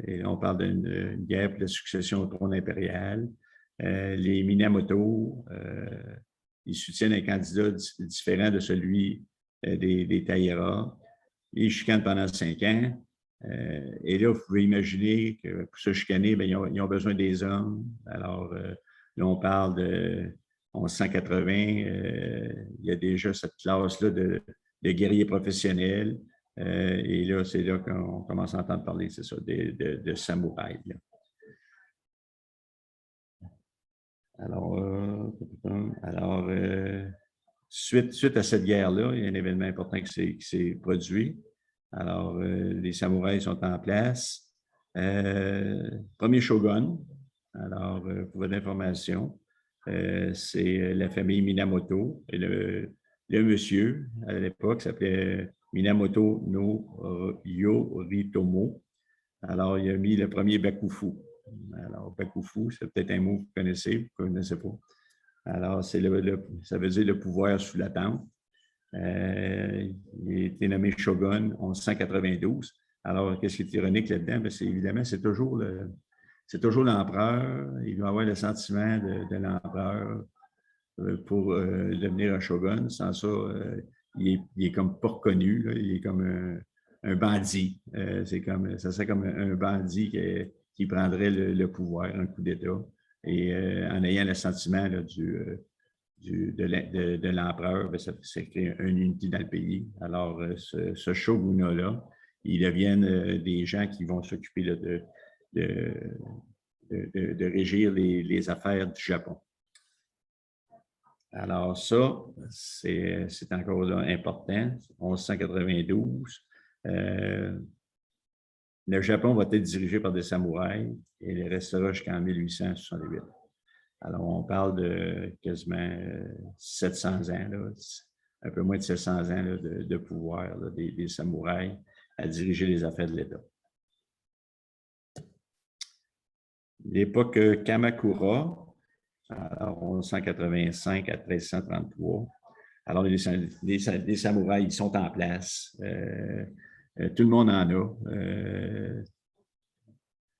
Et on parle d'une guerre pour la succession au trône impérial. Les Minamoto, ils soutiennent un candidat différent de celui des Taira. Ils chicanent pendant 5 ans. Et là, vous pouvez imaginer que pour se chicaner, ils ont besoin des hommes. Alors, là, on parle de 1180. Il y a déjà cette classe-là de guerriers professionnels. Et là, c'est là qu'on commence à entendre parler, c'est ça, de samouraïs. Là. Alors, suite à cette guerre-là, il y a un événement important qui s'est produit. Alors, les samouraïs sont en place. Premier shogun, alors, pour votre information, c'est la famille Minamoto. Et le monsieur, à l'époque, s'appelait Minamoto no Yoritomo. Alors, il a mis le premier Bakufu. Alors, Bakufu, c'est peut-être un mot que vous connaissez, vous ne connaissez pas. Alors, ça veut dire le pouvoir sous la tente. Il a été nommé shogun en 1192. Alors, qu'est-ce qui est ironique là-dedans? C'est évidemment, c'est toujours l'empereur. Il doit avoir le sentiment de l'empereur pour devenir un shogun. Sans ça, il est comme pas reconnu. Là. Il est comme un bandit. Ça serait comme un bandit qui prendrait le pouvoir, un coup d'État, et en ayant le sentiment là, de l'empereur, ça crée une unité dans le pays. Alors, ce shogunat-là, ils deviennent des gens qui vont s'occuper de régir les affaires du Japon. Alors, ça, c'est encore là important. 1192. Le Japon va être dirigé par des samouraïs et il restera jusqu'en 1868. Alors, on parle de quasiment 700 ans, là, un peu moins de 700 ans là, de pouvoir là, des samouraïs à diriger les affaires de l'État. L'époque Kamakura, alors 1185 à 1333. Alors, les samouraïs, ils sont en place. Tout le monde en a.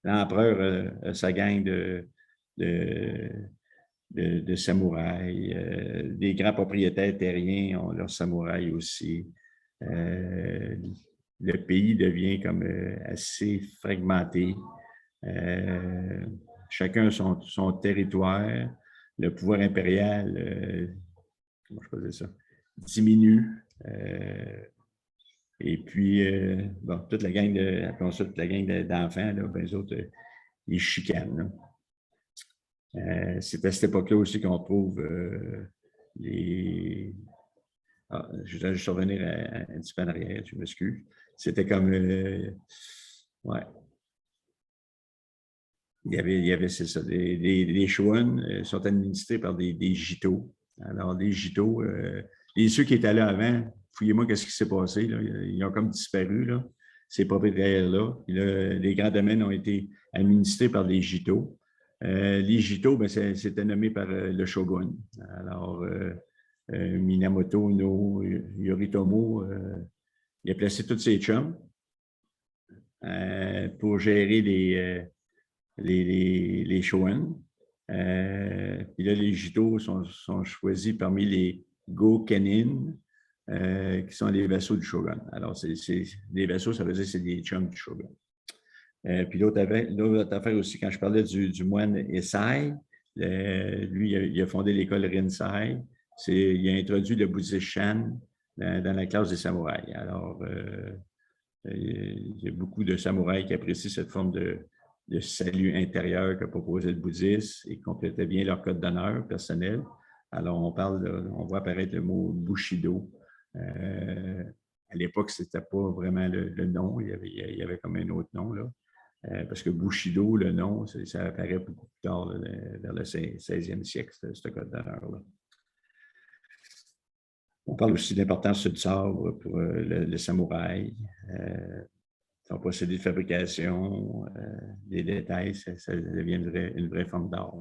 L'empereur a sa gang de samouraïs. Les grands propriétaires terriens ont leurs samouraïs aussi. Le pays devient comme assez fragmenté. Chacun son territoire. Le pouvoir impérial, comment je peux dire ça, diminue. Et puis, bon, toute la gang d'enfants, là, ben, les autres, ils chicanent. C'est à cette époque-là aussi qu'on trouve les... Ah, je vais juste revenir un petit peu en arrière, je m'excuse. C'était comme... ouais. Il y avait c'est ça, les Shoan sont administrés par des Jito. Alors, les Jito, ceux qui étaient là avant, fouillez-moi qu'est-ce qui s'est passé. Là. Ils ont comme disparu, là, ces propriétaires-là. Les grands domaines ont été administrés par les Jito. Les Jito, ben, c'était nommé par le shogun. Alors, Minamoto no Yoritomo, il a placé tous ses chums pour gérer les Shoan. Puis là, les Jito sont choisis parmi les Go-Kenin, qui sont les vassaux du shogun. Alors, les vassaux, ça veut dire que c'est des chums du shogun. Puis l'autre affaire aussi, quand je parlais du moine Esai, lui, il a fondé l'école Rinzai. Il a introduit le bouddhisme Shan dans la classe des samouraïs. Alors, il y a beaucoup de samouraïs qui apprécient cette forme de salut intérieur que proposait le bouddhisme et complétait bien leur code d'honneur personnel. Alors, on voit apparaître le mot Bushido. À l'époque, ce n'était pas vraiment le nom, il y avait comme un autre nom, là. Parce que Bushido, le nom, ça apparaît beaucoup plus tard, là, vers le 16e siècle, ce code d'honneur-là. On parle aussi de l'importance du sabre pour le samouraï. Son procédé de fabrication, des détails, ça devient une vraie forme d'art.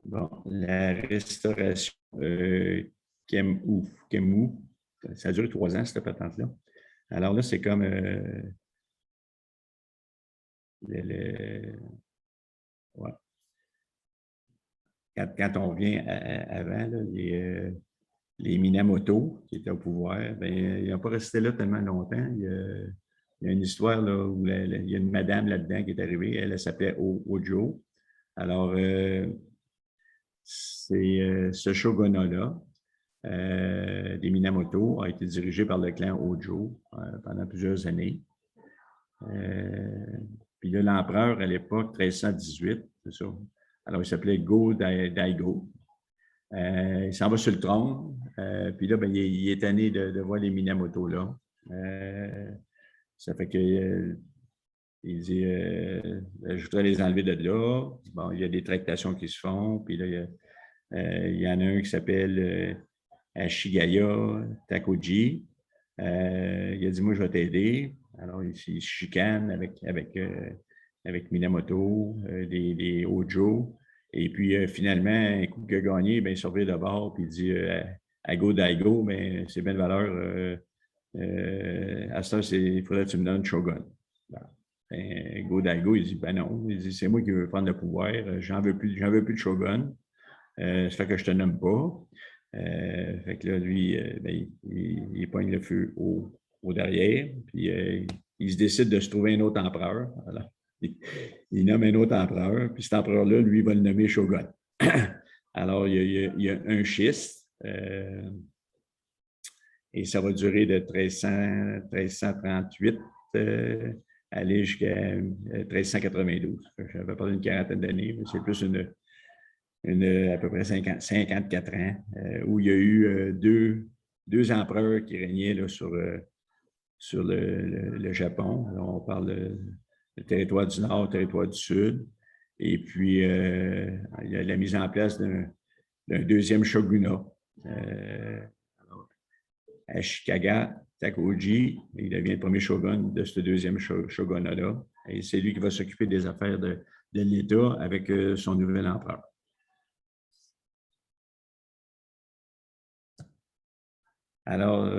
Bon, la restauration Kemu, ça a duré 3 ans, cette patente-là. Alors là, c'est comme ouais. Quand on revient avant, là, les Minamoto qui étaient au pouvoir, ben, ils n'ont pas resté là tellement longtemps. Il y a une histoire là, où il y a une madame là-dedans qui est arrivée. Elle s'appelait Ojo. Alors, ce shogunat-là, des Minamoto, a été dirigé par le clan Ojo pendant plusieurs années. Puis là, l'empereur, à l'époque, 1318, c'est ça. Alors, il s'appelait Go-Daigo. Il s'en va sur le trône. Puis là, ben, il est tanné de voir les Minamoto là. Ça fait que il dit je voudrais les enlever de là. Bon, il y a des tractations qui se font. Puis là, Il y en a un qui s'appelle Ashigaya Takoji. Il a dit, moi, je vais t'aider. Alors, il se chicane avec Minamoto, les Hojo. Et puis, finalement, un coup qu'il a gagné, ben, il se revient de bord, puis il dit à Go Daigo, ben, c'est bien de valeur. À ça, il faudrait que tu me donnes Shogun. Ben, Go Daigo, il dit, ben non. Il dit, c'est moi qui veux prendre le pouvoir. J'en veux plus de Shogun. Ça fait que je te nomme pas. Fait que là, lui, ben, il pogne le feu au derrière, puis il se décide de se trouver un autre empereur. Alors, il nomme un autre empereur, puis cet empereur-là, lui, il va le nommer Shogun. Alors, il y a un schiste, et ça va durer de 1338 aller jusqu'à 1392. Ça va parler d'une quarantaine d'années, mais c'est plus à peu près 54 ans, où il y a eu deux empereurs qui régnaient là, sur le Japon. Alors, on parle du territoire du Nord, du territoire du Sud. Et puis, il y a la mise en place d'un deuxième shogunat. Ashikaga Takoji, il devient le premier shogun de ce deuxième shogunat-là. Et c'est lui qui va s'occuper des affaires de l'État avec son nouvel empereur. Alors,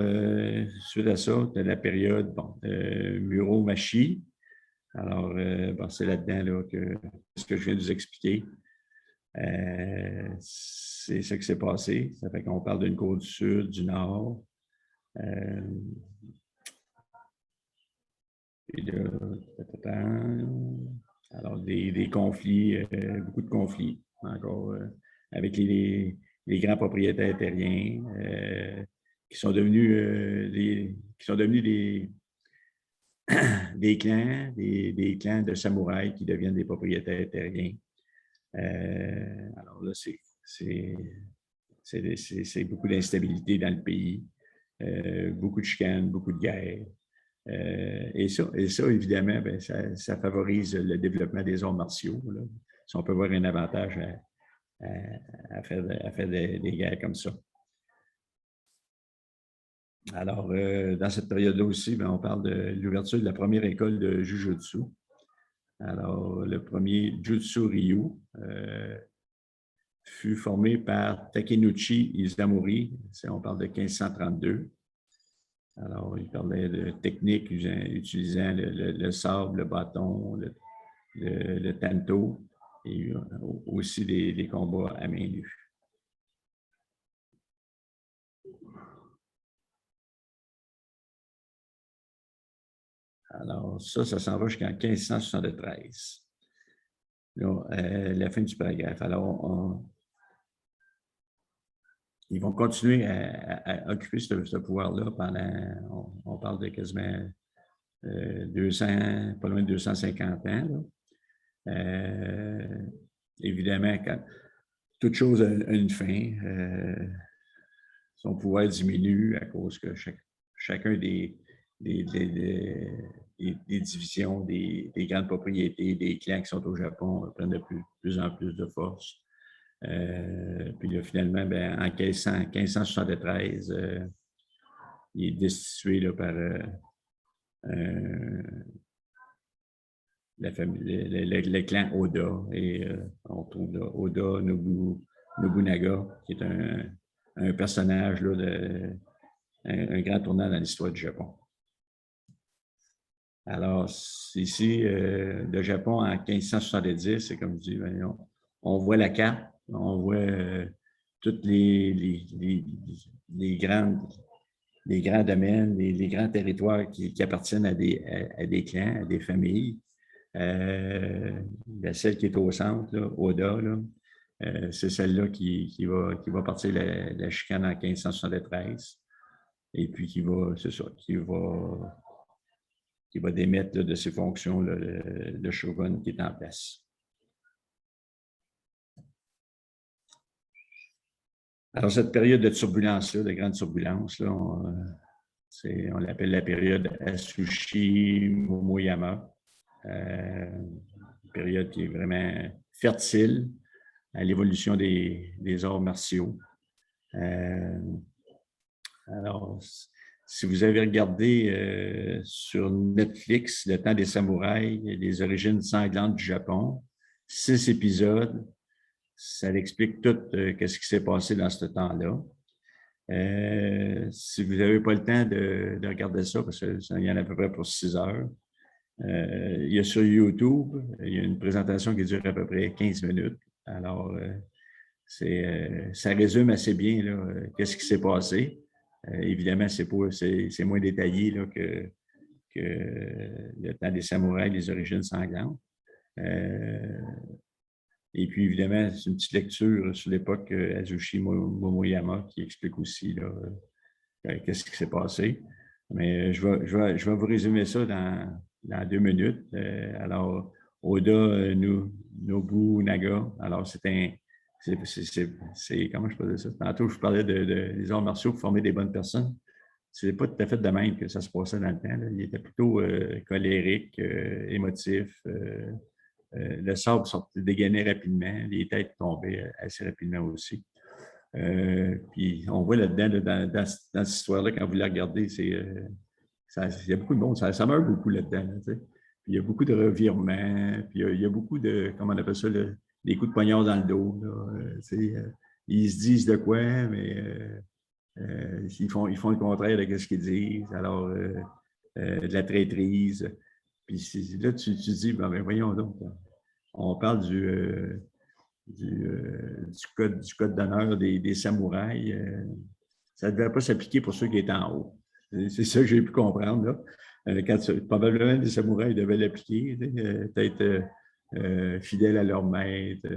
suite à ça, tu as la période Muromachi. Alors, c'est là-dedans là, que ce que je viens de vous expliquer. C'est ça qui s'est passé. Ça fait qu'on parle d'une cour du Sud, du Nord. Alors, des conflits, beaucoup de conflits encore avec les grands propriétaires terriens qui sont devenus des clans, des clans de samouraïs qui deviennent des propriétaires terriens. Alors là, c'est beaucoup d'instabilité dans le pays, beaucoup de chicanes, beaucoup de guerres. Et ça, évidemment, bien, ça favorise le développement des arts martiaux. Là. Si on peut avoir un avantage à faire des guerres comme ça. Alors, dans cette période-là aussi, bien, on parle de l'ouverture de la première école de Jujutsu. Alors, le premier Jutsu Ryu fut formé par Takenouchi Izamori. On parle de 1532. Alors, il parlait de techniques utilisant le sabre, le bâton, le tanto et aussi des combats à main nue. Alors, ça s'en va jusqu'en 1573. Là, la fin du paragraphe. Alors, ils vont continuer à occuper ce pouvoir-là pendant, on parle de quasiment 200, pas loin de 250 ans. Évidemment, quand toute chose a une fin, son pouvoir diminue à cause que chacun des divisions, des grandes propriétés, des clans qui sont au Japon prennent de plus en plus de force. Puis là, finalement, ben, en 1573, il est destitué là, par le clan Oda. Et on trouve là, Oda Nobunaga, qui est un personnage là, un grand tournant dans l'histoire du Japon. Alors, ici, le Japon en 1570, c'est comme je dis, ben, on voit la carte, on voit tous les grands domaines, les grands territoires qui appartiennent à des clans, à des familles. Celle qui est au centre, là, Oda, c'est celle-là qui va partir la chicane en 1573 et puis qui va démettre là, de ses fonctions là, le shogun qui est en place. Alors, cette période de turbulence-là, de grande turbulence, là, on l'appelle la période Asushi Momoyama. Une période qui est vraiment fertile à l'évolution des arts martiaux. Alors, si vous avez regardé sur Netflix Le temps des samouraïs, les origines sanglantes du Japon, 6 épisodes, ça explique tout ce qui s'est passé dans ce temps-là. Si vous n'avez pas le temps de regarder ça, parce qu'il y en a à peu près pour 6 heures, il y a sur YouTube, il y a une présentation qui dure à peu près 15 minutes. Alors, ça résume assez bien qu'est-ce qui s'est passé. Évidemment, c'est moins détaillé là, que le temps des samouraïs, les origines sanglantes. Et puis, évidemment, c'est une petite lecture sur l'époque Azuchi Momoyama qui explique aussi qu'est-ce qui s'est passé. Mais je vais vous résumer ça dans 2 minutes. Alors, Oda Nobunaga, alors comment je peux dire ça? Tantôt, je parlais des arts martiaux pour former des bonnes personnes. Ce n'est pas tout à fait de même que ça se passait dans le temps. Là. Il était plutôt colérique, émotif. Le sable dégainait rapidement, les têtes tombaient assez rapidement aussi. Puis on voit là-dedans, dans cette histoire-là, quand vous la regardez, il y a beaucoup de monde, ça meurt beaucoup là-dedans. Là, puis il y a beaucoup de revirements, puis il y a beaucoup de, comment on appelle ça, des coups de poignard dans le dos. Là, ils se disent de quoi, mais ils font le contraire de ce qu'ils disent. Alors, de la traîtrise. Puis là, tu dis, ben voyons donc, on parle du code d'honneur des samouraïs. Ça ne devait pas s'appliquer pour ceux qui étaient en haut. C'est ça que j'ai pu comprendre. Là. Probablement, les samouraïs devaient l'appliquer, peut-être fidèles à leur maître,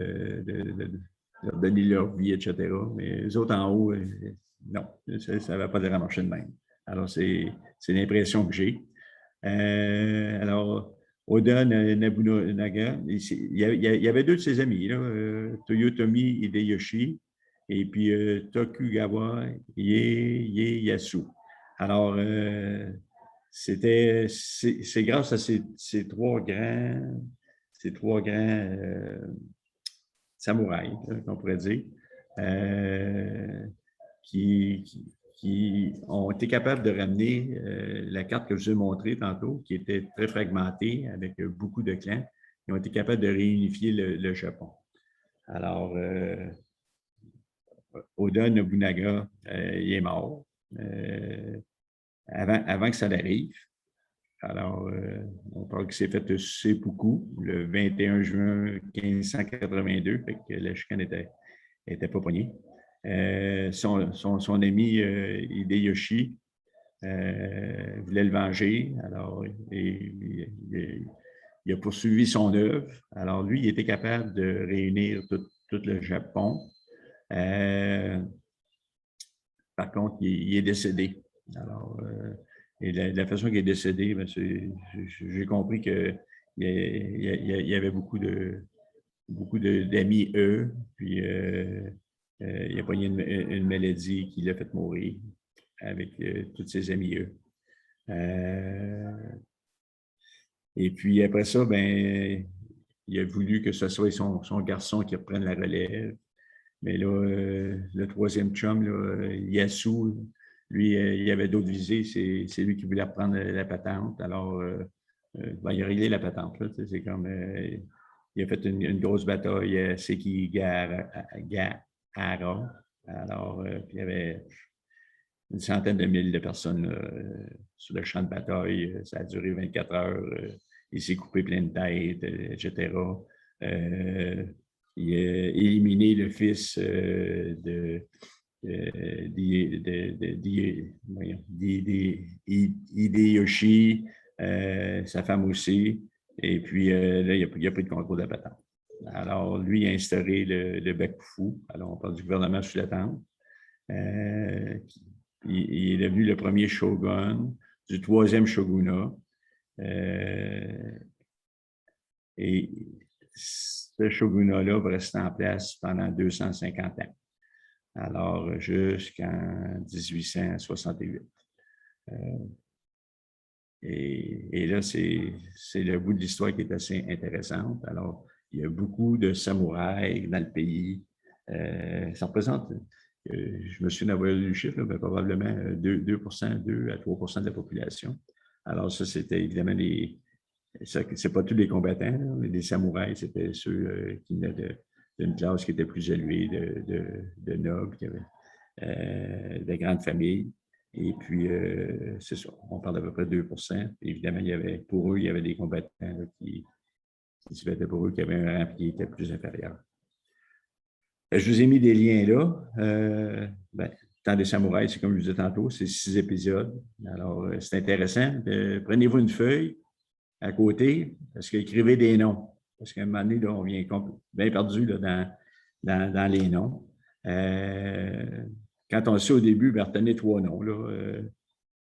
leur donner leur vie, etc. Mais les autres en haut, non, ça ne va pas leur marcher de même. Alors, c'est l'impression que j'ai. Alors, Oda Nobunaga, il y avait 2 de ses amis, là, Toyotomi Hideyoshi et puis Tokugawa Ieyasu. Alors, c'est grâce à ces trois grands samouraïs, qu'on pourrait dire, qui ont été capables de ramener la carte que je vous ai montrée tantôt, qui était très fragmentée avec beaucoup de clans. Ils ont été capables de réunifier le Japon. Alors, Oda Nobunaga, il est mort avant que ça n'arrive. Alors, on parle qu'il s'est fait seppuku le 21 juin 1582, fait que la chicane n'était pas poignée. Son ami Hideyoshi voulait le venger. Alors, il a poursuivi son œuvre. Alors, lui, il était capable de réunir tout le Japon. Par contre, il est décédé. Alors, et la façon qu'il est décédé, ben, j'ai compris qu'il y avait beaucoup d'amis, puis il a pogné une maladie qui l'a fait mourir avec tous ses amis, et puis après ça, ben, il a voulu que ce soit son garçon qui reprenne la relève. Mais là, le troisième chum, là, Yasu, lui, il avait d'autres visées. C'est lui qui voulait reprendre la patente. Alors, ben, il a réglé la patente. C'est comme, il a fait une grosse bataille à Sekigahara. Alors, puis il y avait une centaine de mille de personnes sur le champ de bataille. Ça a duré 24 heures. Il s'est coupé plein de têtes, etc. Il a éliminé le fils Hideyoshi, sa femme aussi. Et puis là, il n'y a pas de contrôle de la patente. Alors, lui, il a instauré le Bakufu. Alors, on parle du gouvernement sous la tente. Il est devenu le premier shogun du 3e shogunat. Et ce shogunat-là va rester en place pendant 250 ans. Alors, jusqu'en 1868. Et là, c'est le bout de l'histoire qui est assez intéressante. Alors, il y a beaucoup de samouraïs dans le pays. Ça représente, je me souviens d'avoir lu le chiffre, mais probablement 2 à 3 de la population. Alors ça, c'était évidemment c'est pas tous les combattants, là, mais les samouraïs, c'était ceux qui venaient d'une classe qui était plus élevée, de nobles, qui avaient de grandes familles. Et puis, c'est ça, on parle d'à peu près 2 Évidemment, pour eux, il y avait des combattants là, qui se battaient pour eux, qui avaient un rang qui était plus inférieur. Je vous ai mis des liens là. Temps des samouraïs, c'est comme je vous disais tantôt, c'est 6 épisodes. Alors, c'est intéressant. Prenez-vous une feuille à côté, parce qu'écrivez des noms. Parce qu'à un moment donné, là, on vient bien perdu là, dans les noms. Quand on le sait au début, retenez 3 noms. Là,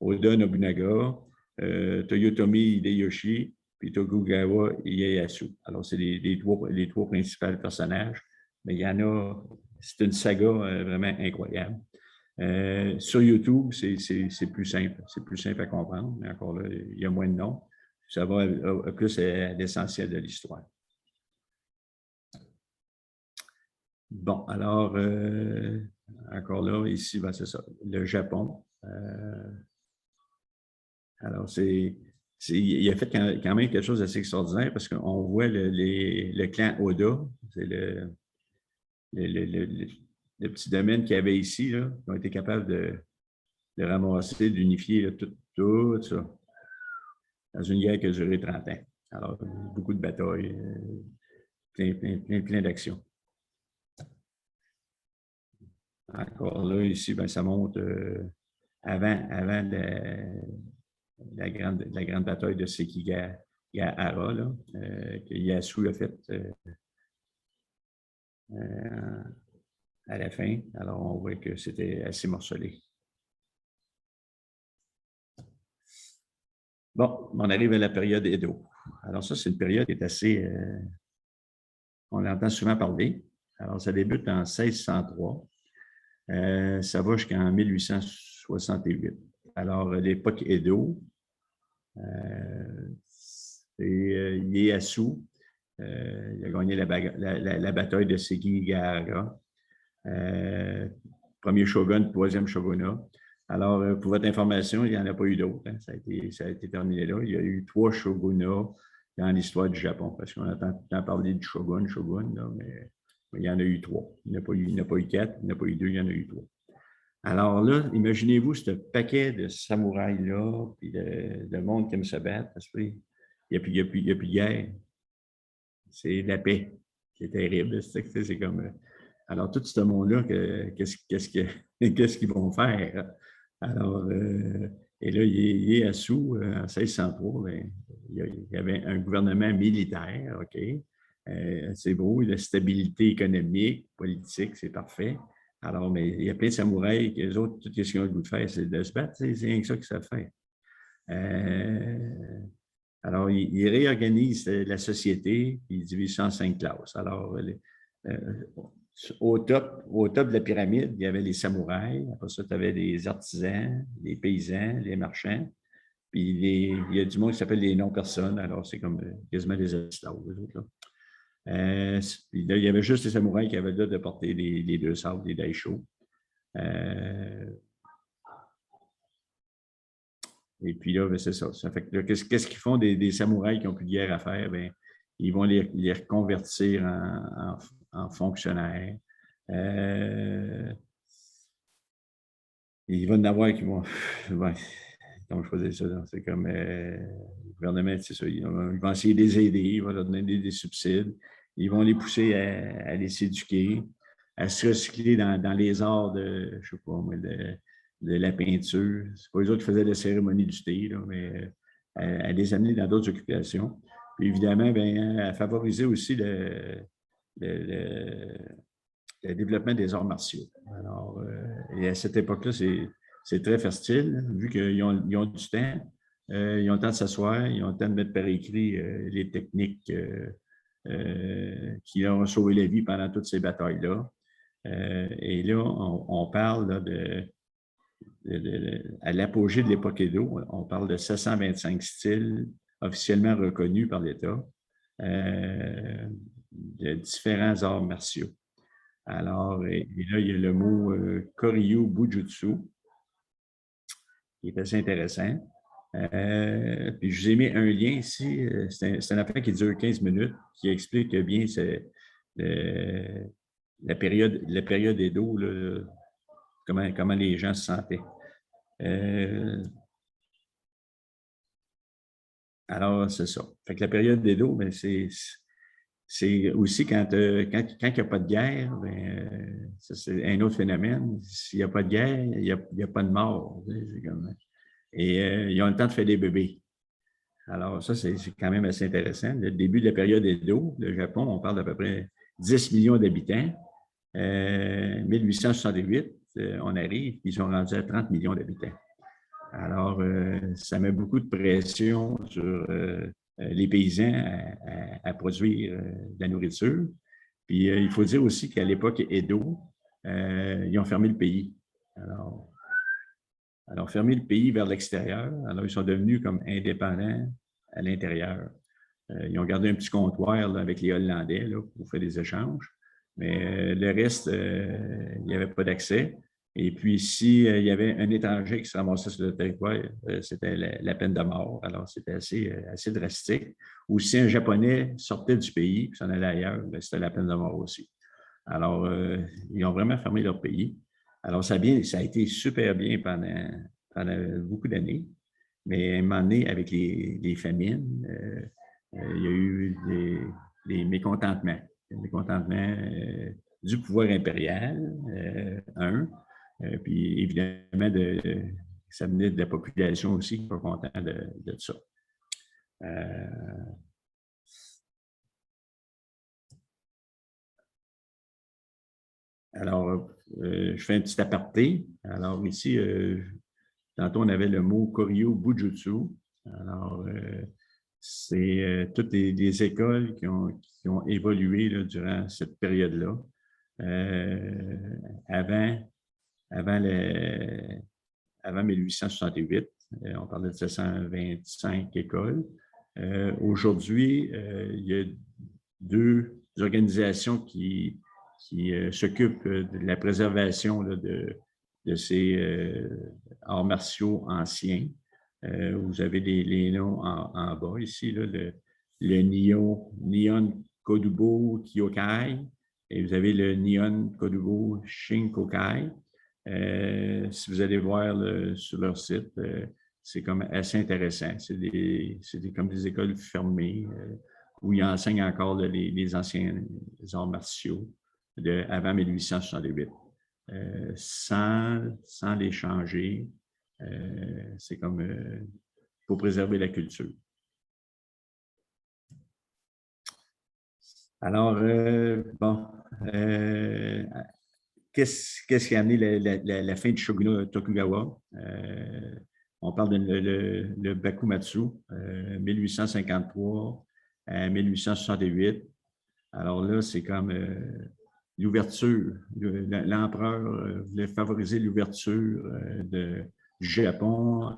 Oda Nobunaga, Toyotomi Hideyoshi, puis Tokugawa Ieyasu. Alors, c'est les trois principaux personnages. Mais il y en a, c'est une saga vraiment incroyable. Sur YouTube, c'est plus simple. C'est plus simple à comprendre, mais encore là, il y a moins de noms. Ça va plus à l'essentiel de l'histoire. Bon, alors, encore là, ici, c'est ça, le Japon. Alors, il a fait quand même quelque chose d'assez extraordinaire parce qu'on voit le clan Oda, c'est le petit domaine qu'il y avait ici, là, qui ont été capables de ramasser, d'unifier tout ça dans une guerre qui a duré 30 ans. Alors, beaucoup de batailles, plein d'actions. Encore là, ici, ça montre avant la grande bataille de Sekigahara, là, que Ieyasu a faite à la fin. Alors, on voit que c'était assez morcelé. Bon, on arrive à la période Edo. Alors ça, c'est une période qui est assez... on entend souvent parler. Alors, ça débute en 1603. Ça va jusqu'en 1868. Alors, l'époque Edo, c'est Ieyasu. Il a gagné la bataille de Sekigahara. Premier shogun, troisième shogunat. Alors, pour votre information, il n'y en a pas eu d'autres. Hein. Ça a été terminé là. Il y a eu 3 shogunats dans l'histoire du Japon, parce qu'on entend tout le temps parler du shogun, là, mais il y en a eu 3. Il n'y en a pas eu 4, il n'y en a pas eu 2, il y en a eu 3. Alors là, imaginez-vous ce paquet de samouraïs-là, puis de monde qui aime se battre, parce qu'il n'y a plus de guerre. C'est la paix. C'est terrible. C'est comme... Alors, tout ce monde-là, qu'est-ce qu'ils vont faire? Alors, et là, Ieyasu, en 1603, il y avait un gouvernement militaire, OK? C'est beau, la stabilité économique, politique, c'est parfait. Alors, mais il y a plein de samouraïs, les autres, tout ce qu'ils ont le goût de faire, c'est de se battre, c'est rien que ça que ça fait. Alors, il réorganise la société, il divise ça en 5 classes. Alors, au top de la pyramide, il y avait les samouraïs. Après ça, tu avais les artisans, les paysans, les marchands. Puis, il y a du monde qui s'appelle les non-personnes. Alors, c'est comme quasiment des esclaves, les autres, là. Puis là, il y avait juste les samouraïs qui avaient le droit de porter les 2 sabres, les daisho. Et puis là, c'est ça. Ça fait que qu'est-ce qu'ils font des samouraïs qui n'ont plus de guerre à faire? Bien, ils vont les reconvertir en fonctionnaires. Il va y en avoir qui vont... Ouais, comment choisir ça? C'est comme le gouvernement, c'est ça. Ils vont essayer de les aider, ils vont leur donner des subsides. Ils vont les pousser à les s'éduquer, à se recycler dans les arts de, je ne sais pas moi, de la peinture. C'est pas eux autres qui faisaient la cérémonie du thé, là, mais à les amener dans d'autres occupations. Puis évidemment, bien, à favoriser aussi le développement des arts martiaux. Alors, et à cette époque-là, c'est très fertile, vu qu'ils ont du temps. Ils ont le temps de s'asseoir, ils ont le temps de mettre par écrit les techniques qui leur ont sauvé la vie pendant toutes ces batailles-là. Et là, on parle là, à l'apogée de l'époque Edo, on parle de 725 styles officiellement reconnus par l'État. de différents arts martiaux. Alors, et là, il y a le mot Koryu Bujutsu, qui est assez intéressant. Puis je vous ai mis un lien ici. C'est un affaire qui dure 15 minutes, qui explique bien la période Edo, là, comment les gens se sentaient. Alors, c'est ça. Fait que la période d'Edo, ben, c'est aussi quand il n'y a pas de guerre, ben, ça, c'est un autre phénomène. S'il n'y a pas de guerre, il n'y a pas de mort. Et ils ont le temps de faire des bébés. Alors, ça, c'est quand même assez intéressant. Le début de la période Edo, le Japon, on parle d'à peu près 10 millions d'habitants. 1868, on arrive, ils sont rendus à 30 millions d'habitants. Alors, ça met beaucoup de pression sur les paysans à produire de la nourriture. Puis, il faut dire aussi qu'à l'époque Edo, ils ont fermé le pays. Alors, fermer le pays vers l'extérieur. Alors, ils sont devenus comme indépendants à l'intérieur. Ils ont gardé un petit comptoir là, avec les Hollandais là, pour faire des échanges. Mais le reste, il n'y avait pas d'accès. Et puis, s'il y avait un étranger qui se ramassait sur le territoire, c'était la peine de mort. Alors, c'était assez drastique. Ou si un Japonais sortait du pays et s'en allait ailleurs, c'était la peine de mort aussi. Alors, ils ont vraiment fermé leur pays. Alors, ça a été super bien pendant beaucoup d'années. Mais à un moment donné, avec les famines, il y a eu des mécontentements. Des mécontentements du pouvoir impérial, puis évidemment, ça venait de la population aussi qui n'est pas content de ça. Alors, je fais un petit aparté. Alors, ici, tantôt, on avait le mot Koryu Bujutsu. Alors, c'est toutes les écoles qui ont évolué là, durant cette période-là. Avant 1868, on parlait de 725 écoles. Aujourd'hui, il y a deux organisations qui s'occupent de la préservation là, de ces arts martiaux anciens. Vous avez les noms en bas ici, là, le Nihon Kodobu Kyokai et vous avez le Nihon Kodobu Shinkokai. Si vous allez voir sur leur site, c'est comme assez intéressant. C'est comme des écoles fermées où ils enseignent encore les anciens arts martiaux avant 1868. Sans les changer, c'est comme pour préserver la culture. Alors, bon, qu'est-ce qui a amené la fin du shogunat Tokugawa? On parle de le Bakumatsu, 1853 à 1868. Alors là, c'est comme l'ouverture. L'empereur voulait favoriser l'ouverture du Japon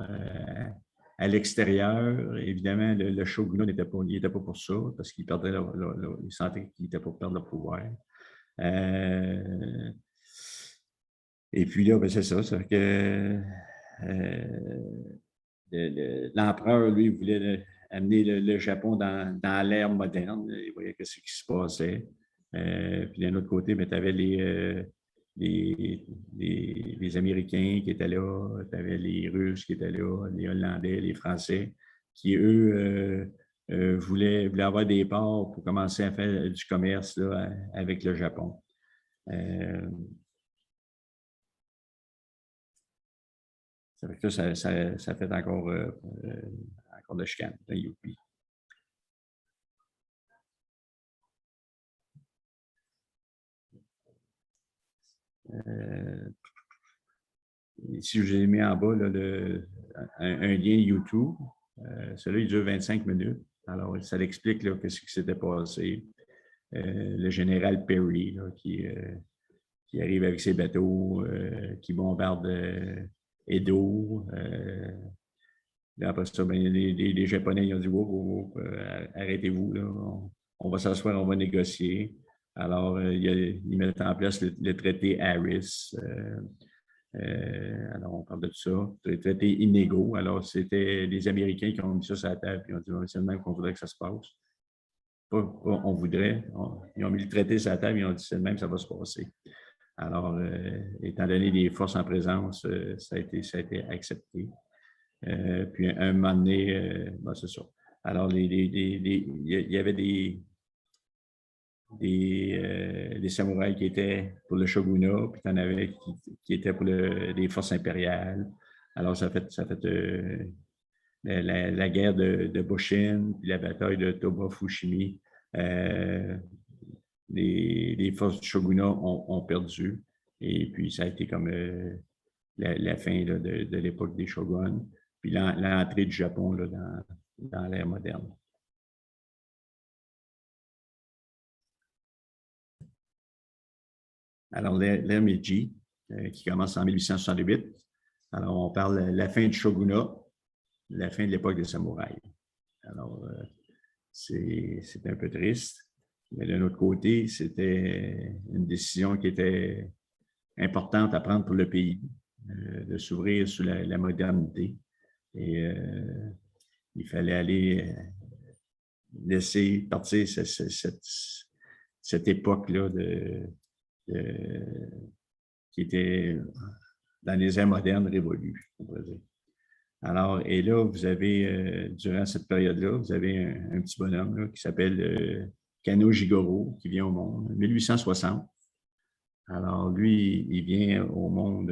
à l'extérieur. Évidemment, le shogunat n'était pas pour ça parce qu'il perdait il sentait qu'il n'était pas pour perdre le pouvoir. Et puis là, ben, c'est ça. C'est que l'empereur, lui, voulait amener le Japon dans l'ère moderne. Il voyait ce qui se passait. Puis d'un autre côté, tu avais les Américains qui étaient là, tu avais les Russes qui étaient là, les Hollandais, les Français, qui, eux, voulaient avoir des ports pour commencer à faire du commerce là, avec le Japon. Ça fait que ça fait encore de chicane, de youpi. Ici, j'ai mis en bas là, un lien YouTube. Celui-là, il dure 25 minutes. Alors, ça l'explique ce qui s'était passé. Le général Perry là, qui arrive avec ses bateaux, qui bombarde Edo. Là, après ça, ben, les Japonais ils ont dit wow, arrêtez-vous, là. on va s'asseoir, on va négocier. Alors, ils mettent en place le traité Harris. Alors, on parle de tout ça. Les traités inégaux. Alors, c'était les Américains qui ont mis ça sur la table et ont dit c'est le même qu'on voudrait que ça se passe. On voudrait. Ils ont mis le traité sur la table et ils ont dit c'est le même, ça va se passer. Alors, étant donné les forces en présence, ça a été accepté. Puis, un moment donné, ben, c'est ça. Alors, il y avait des samouraïs qui étaient pour le shogunat, puis il y en avait qui étaient pour les forces impériales. Alors, ça a fait la guerre de Boshin, puis la bataille de Toba-Fushimi. Les forces du shogunat ont perdu. Et puis, ça a été comme la fin là, de l'époque des shoguns, puis l'entrée du Japon là, dans l'ère moderne. Alors, l'ère Meiji, qui commence en 1868. Alors, on parle de la fin du shogunat, la fin de l'époque des samouraïs. Alors, c'est un peu triste. Mais d'un autre côté, c'était une décision qui était importante à prendre pour le pays, de s'ouvrir sur la modernité. Et il fallait aller laisser partir cette époque-là qui était dans les ères modernes révolues, on pourrait dire. Alors, et là, vous avez, durant cette période-là, vous avez un petit bonhomme là, qui s'appelle Kano Jigoro, qui vient au monde en 1860. Alors, lui, il vient au monde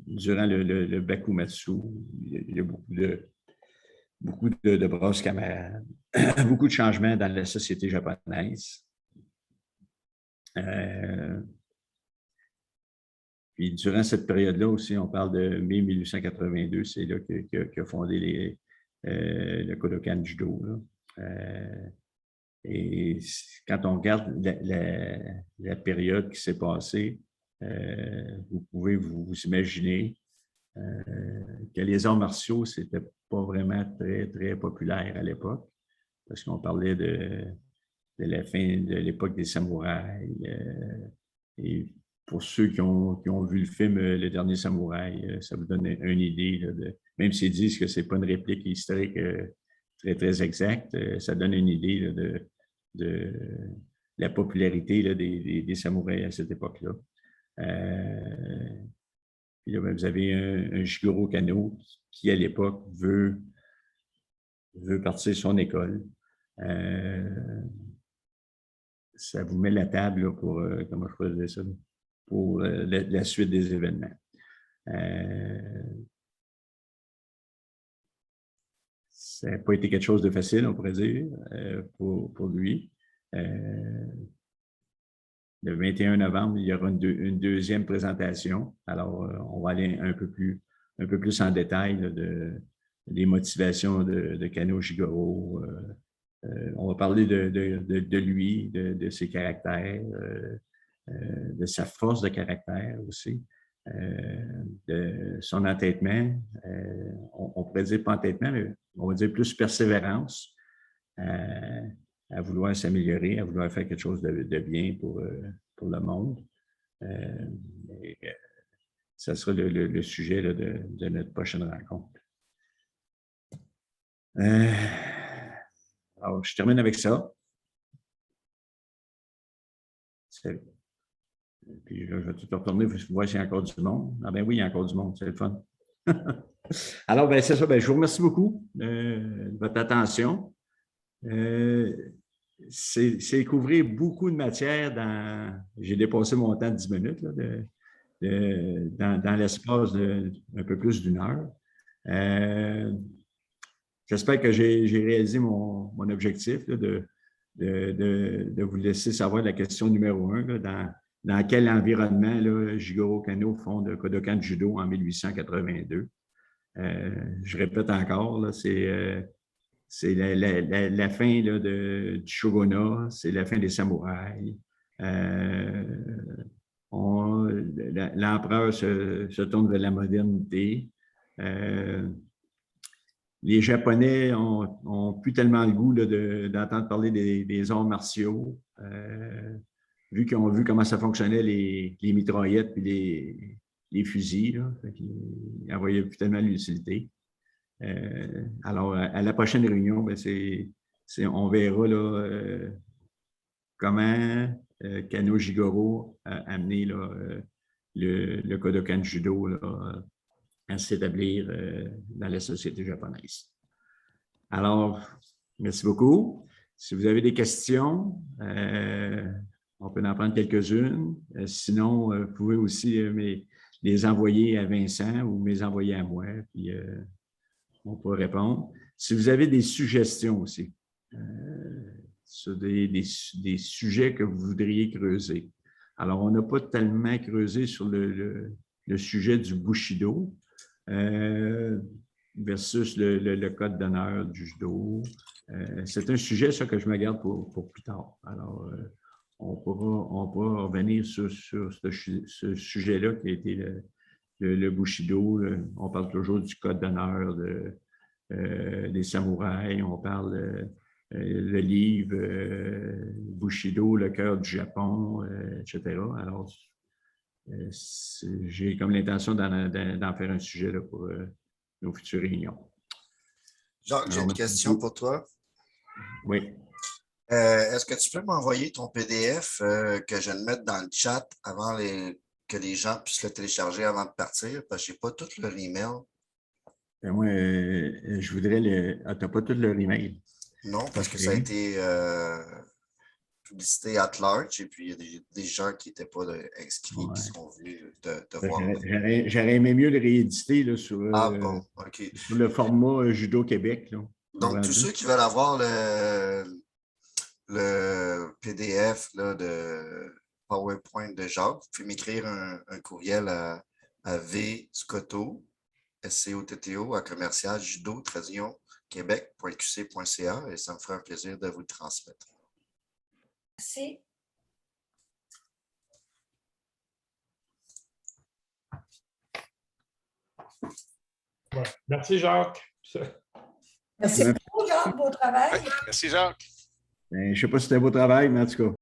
durant le Bakumatsu. Il y a beaucoup de brasses camarades, beaucoup de changements dans la société japonaise. Puis durant cette période-là aussi, on parle de mai 1882, c'est là qu'il a fondé le Kodokan Judo. Et quand on regarde la période qui s'est passée, vous pouvez vous imaginer que les arts martiaux, c'était pas vraiment très, très populaire à l'époque, parce qu'on parlait de la fin de l'époque des samouraïs. Et pour ceux qui ont vu le film Le Dernier Samouraï, ça vous donne une idée, là, même s'ils disent que ce n'est pas une réplique historique très, très exacte, ça donne une idée là, de la popularité là, des samouraïs à cette époque-là. Puis là, ben, vous avez un Jigoro Kano qui, à l'époque, veut partir son école. Ça vous met la table là, pour, comment je pourrais dire ça, pour la suite des événements. Ça n'a pas été quelque chose de facile, on pourrait dire, pour lui. Le 21 novembre, il y aura une deuxième présentation. Alors, on va aller un peu plus en détail là, des motivations de Kano Jigoro. On va parler de lui, de ses caractères, de sa force de caractère aussi, de son entêtement. On pourrait dire pas entêtement, mais on va dire plus persévérance à vouloir s'améliorer, à vouloir faire quelque chose de bien pour le monde. Ça sera le sujet là, de notre prochaine rencontre. Alors, je termine avec ça. Puis là, je vais tout retourner pour voir s'il y a encore du monde. Ah ben oui, il y a encore du monde, c'est le fun. Alors, ben c'est ça. Ben, je vous remercie beaucoup de votre attention. C'est couvrir beaucoup de matière j'ai dépassé mon temps de 10 minutes là, dans l'espace d'un peu plus d'une heure. J'espère que j'ai réalisé mon objectif là, de vous laisser savoir la question numéro 1, là, dans quel environnement là, Jigoro Kano fonde Kodokan Judo en 1882. Je répète encore, c'est la fin là, du shogunat, c'est la fin des samouraïs. L'empereur se tourne vers la modernité. les Japonais ont plus tellement le goût d'entendre parler des arts martiaux, vu qu'ils ont vu comment ça fonctionnait les mitraillettes et les fusils. Là, ils n'en voyaient plus tellement l'utilité. Alors, à la prochaine réunion, ben, on verra là, comment Kano Jigoro a amené là, le Kodokan Judo là, à s'établir dans la société japonaise. Alors, merci beaucoup. Si vous avez des questions, on peut en prendre quelques-unes. Sinon, vous pouvez aussi les envoyer à Vincent ou les envoyer à moi, puis on peut répondre. Si vous avez des suggestions aussi, sur des sujets que vous voudriez creuser. Alors, on n'a pas tellement creusé sur le sujet du Bushido versus le code d'honneur du judo. C'est un sujet, ça, que je me garde pour plus tard. Alors, on pourra revenir sur ce sujet-là qui a été le Bushido. On parle toujours du code d'honneur des samouraïs. On parle le livre Bushido, le cœur du Japon, etc. Alors, j'ai comme l'intention d'en faire un sujet là, pour nos futures réunions. Jacques, j'ai une question pour toi. Oui. Est-ce que tu peux m'envoyer ton PDF que je le mette dans le chat avant que les gens puissent le télécharger avant de partir? Parce que je n'ai pas tout leur email. Ben moi, je voudrais Ah, tu n'as pas tout leur email? Non, parce que ça a été publicité at large et puis il y a des gens qui n'étaient pas inscrits qui sont venus te voir. J'aurais aimé mieux le rééditer là, sur, bon, OK. Sur le format Judo Québec. Là. Donc, tous ceux qui veulent avoir le PDF là, de PowerPoint de Jacques, vous pouvez m'écrire un courriel à vscotto, SCOTTO, à commercial judo-québec.qc.ca et ça me fera un plaisir de vous le transmettre. Merci. Ouais. Merci, Jacques. Merci beaucoup, Jacques. Beau travail. Merci, Jacques. Je ne sais pas si c'était un beau travail, mais en tout cas.